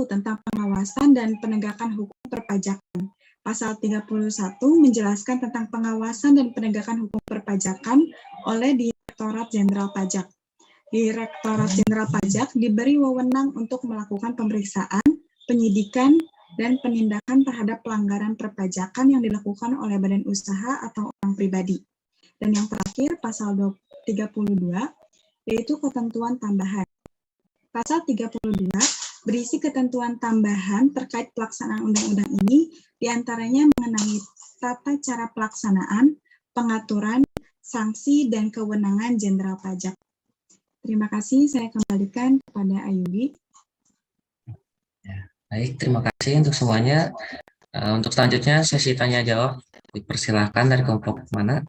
tentang pengawasan dan penegakan hukum perpajakan. Pasal 31 menjelaskan tentang pengawasan dan penegakan hukum perpajakan oleh Direktorat Jenderal Pajak. Direktorat Jenderal Pajak diberi wewenang untuk melakukan pemeriksaan, penyidikan, dan penindakan terhadap pelanggaran perpajakan yang dilakukan oleh badan usaha atau orang pribadi. Dan yang terakhir, pasal 32, yaitu ketentuan tambahan. Pasal 32 berisi ketentuan tambahan terkait pelaksanaan undang-undang ini, diantaranya mengenai tata cara pelaksanaan, pengaturan, sanksi, dan kewenangan Jenderal Pajak. Terima kasih, saya kembalikan kepada Ayubi. Baik, terima kasih untuk semuanya. Untuk selanjutnya sesi tanya jawab. Dipersilahkan dari kelompok mana?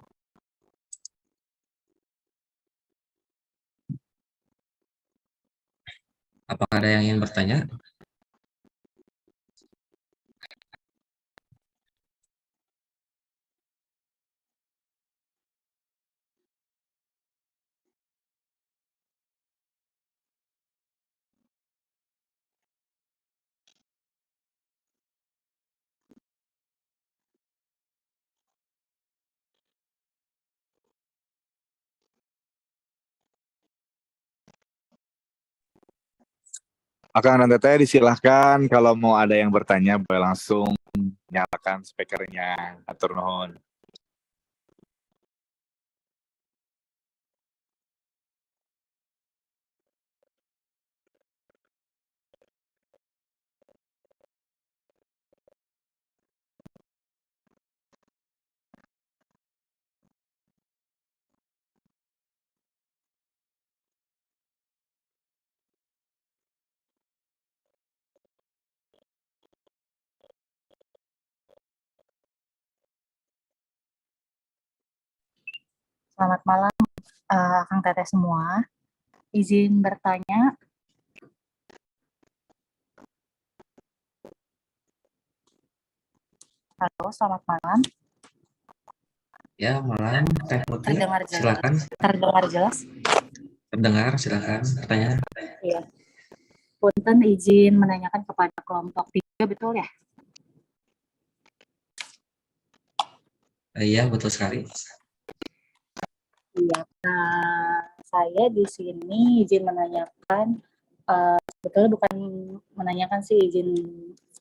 Apakah ada yang ingin bertanya? Akang dan Teteh disilahkan kalau mau ada yang bertanya boleh langsung nyalakan speakernya. Atur nuhun. Selamat malam, Kang Teteh semua. Izin bertanya. Halo, selamat malam. Ya, malam, Teh Putri. Terdengar jelas? Silakan. Terdengar jelas? Terdengar, silakan. Pertanyaan. Iya. Punten izin menanyakan kepada kelompok 3, betul ya? Iya, betul sekali. Iya. Saya di sini izin menanyakan, sebetulnya bukan menanyakan sih, izin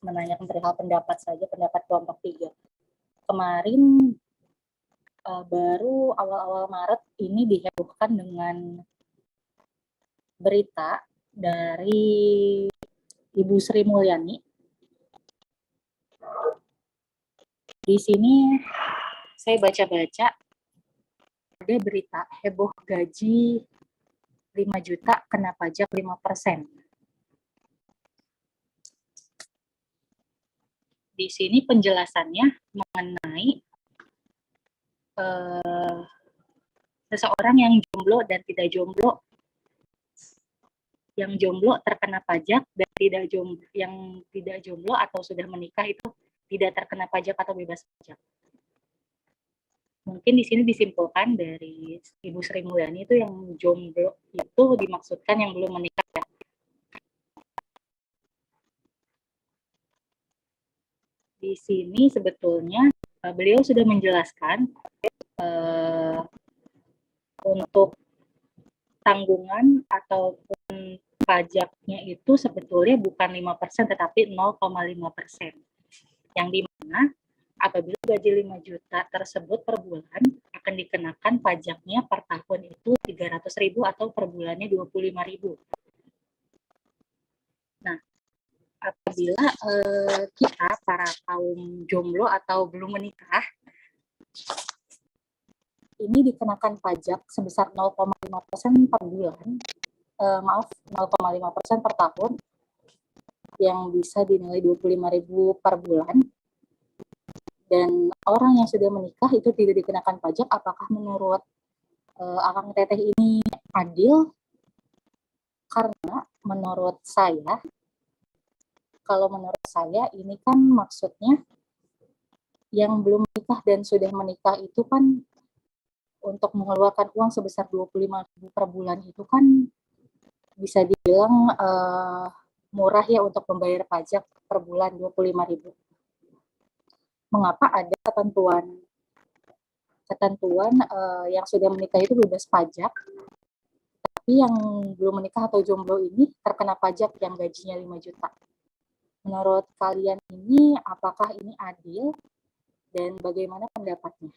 menanyakan perihal pendapat saja, pendapat kelompok 3. Kemarin baru awal-awal Maret ini dihebohkan dengan berita dari Ibu Sri Mulyani. Di sini saya baca-baca ada berita heboh gaji 5 juta kena pajak 5%. Di sini penjelasannya mengenai seseorang yang jomblo dan tidak jomblo. Yang jomblo terkena pajak dan yang tidak jomblo atau sudah menikah itu tidak terkena pajak atau bebas pajak. Mungkin di sini disimpulkan dari Ibu Sri Mulyani itu yang jomblo itu dimaksudkan yang belum menikah. Di sini sebetulnya beliau sudah menjelaskan untuk tanggungan ataupun pajaknya itu sebetulnya bukan 5% tetapi 0,5%. Yang dimana apabila gaji 5 juta tersebut per bulan akan dikenakan pajaknya per tahun itu 300.000 atau per bulannya 25.000. Nah, apabila kita para kaum jomblo atau belum menikah ini dikenakan pajak sebesar 0,5% per bulan, 0,5% per tahun, yang bisa dinilai 25.000 per bulan. Dan orang yang sudah menikah itu tidak dikenakan pajak. Apakah menurut Akang Teteh ini adil? Karena menurut saya, kalau menurut saya ini kan maksudnya yang belum menikah dan sudah menikah itu kan untuk mengeluarkan uang sebesar 25.000 per bulan itu kan bisa dibilang murah ya untuk membayar pajak per bulan 25.000. Mengapa ada ketentuan yang sudah menikah itu bebas pajak, tapi yang belum menikah atau jomblo ini terkena pajak yang gajinya 5 juta. Menurut kalian ini, apakah ini adil dan bagaimana pendapatnya?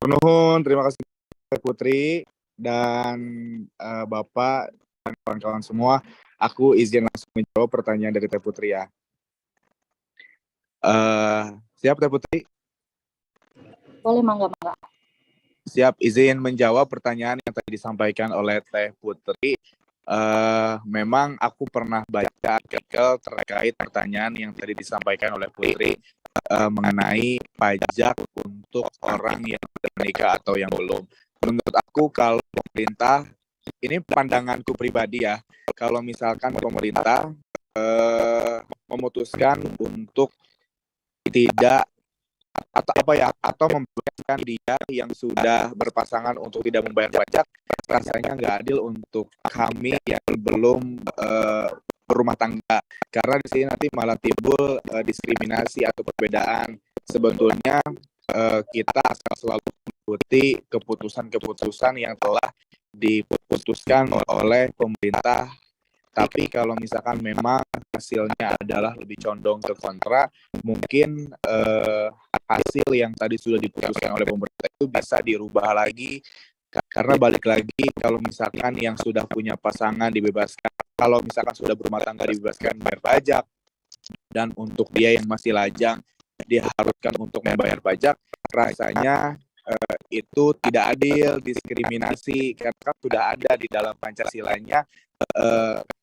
Nuhun, terima kasih Putri dan Bapak dan kawan-kawan semua. Aku izin langsung menjawab pertanyaan dari Teh Putri ya. Siap Teh Putri? Boleh, mangga. Siap, izin menjawab pertanyaan yang tadi disampaikan oleh Teh Putri. Memang aku pernah baca artikel terkait pertanyaan yang tadi disampaikan oleh Putri mengenai pajak untuk orang yang sudah menikah atau yang belum. Menurut aku kalau pemerintah, ini pandanganku pribadi ya, kalau misalkan pemerintah memutuskan untuk tidak atau membebaskan dia yang sudah berpasangan untuk tidak membayar pajak, rasanya nggak adil untuk kami yang belum berumah tangga, karena di sini nanti malah timbul diskriminasi atau perbedaan. Sebetulnya kita akan selalu mengikuti keputusan-keputusan yang telah diputuskan oleh pemerintah. Tapi kalau misalkan memang hasilnya adalah lebih condong ke kontra, mungkin hasil yang tadi sudah diputuskan oleh pemerintah itu bisa dirubah lagi. Karena balik lagi, kalau misalkan yang sudah punya pasangan dibebaskan, kalau misalkan sudah berumah tangga dibebaskan bayar pajak, dan untuk dia yang masih lajang diharuskan untuk membayar pajak, rasanya itu tidak adil, diskriminasi, karena sudah ada di dalam Pancasilanya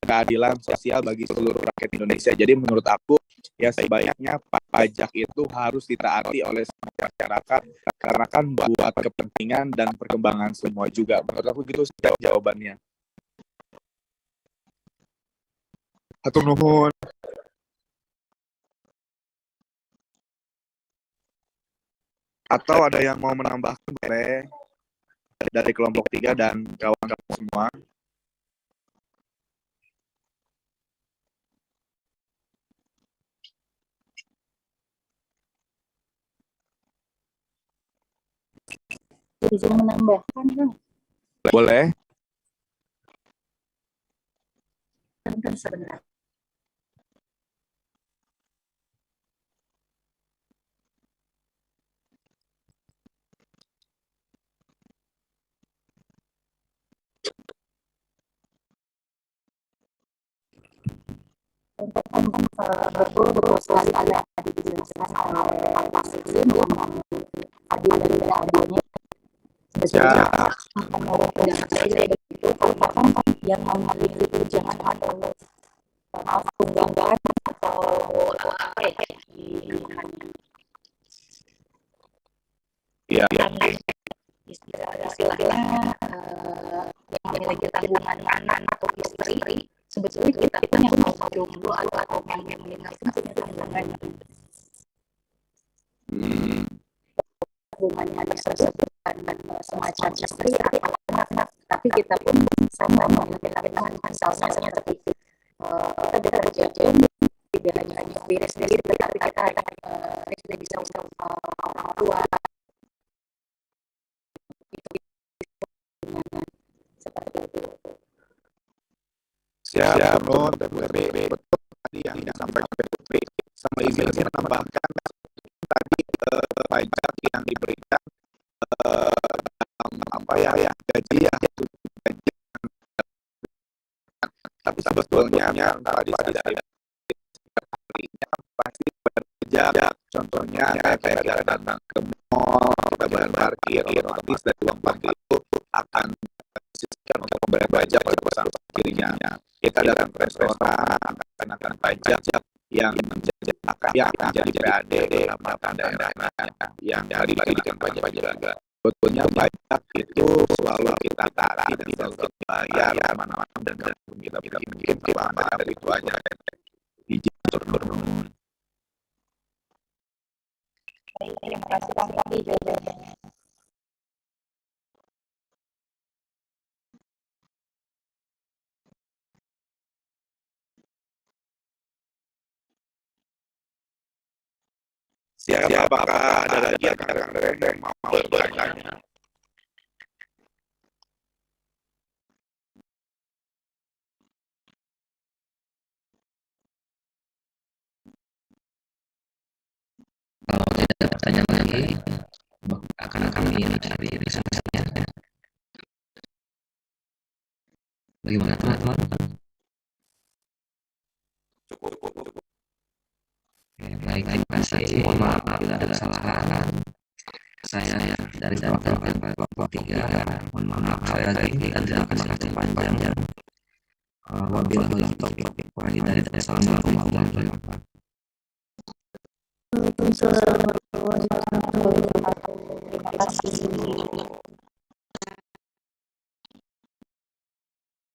keadilan sosial bagi seluruh rakyat Indonesia. Jadi menurut aku ya sebaiknya pajak itu harus ditaati oleh semua masyarakat, karena kan buat kepentingan dan perkembangan semua juga. Menurut aku gitu jawabannya. Hatur nuhun. Atau ada yang mau menambahkan boleh dari kelompok 3 dan kawan-kawan semua? Izin menambahkan, Kang. Boleh. Sebentar. Betul sekali ada tadi dijelaskan oleh Pak Izin yang adil dan tidak adilnya. Sebetulnya menurut pendapat saya begitu, karena kan yang memiliki tunjangan atau maaf tunggangan atau apa ya istilahnya yang memiliki tanggungan anak atau istri, sebetulnya kita pun yang mau jomblo atau yang menikah itu punya tanggungan hubungannya disebutkan semacam istri atau anak, tapi kita pun sama memiliki tanggungan, misalnya seperti kita bekerja tidak hanya diri sendiri, tetapi kita bisa untuk orang tua, seperti itu. Siap, betul tadi yang disampaikan Putri. Sama izin saya tambahkan tadi pajak yang diberikan gaji yang tapi sebetulnya tadi tidak pasti bekerja. Contohnya kayak kita datang ke mall, kita bayar parkir, otomatis dari uang parkir itu akan disisihkan untuk membayar pajak pada perusahaan parkirnya. Kita datang ke restoran akan pajak yang menjadi PAD pendapatan daerah yang tadi diberikan pajak juga. Sebetulnya pajak itu selalu kita tarik, kita bayar mana-mana dan kita bikin selama dari itu aja. Izin turun. Terima kasih Pak Fadi jawabannya. Apakah ada lagi rekan-rekan yang mau bertanya? Kalau tidak ada pertanyaan lagi, akan kami mencari resource-nya. Bagaimana teman-teman? Baik, terima kasih. Mohon maaf bila ada kesalahan. Saya dari kelompok 3. Mohon maaf saya lagi dan terima kasih atas panjang. Wabillahi taufiq wal hidayah. Assalamualaikum warahmatullahi wabarakatuh. Waalaikumsalam.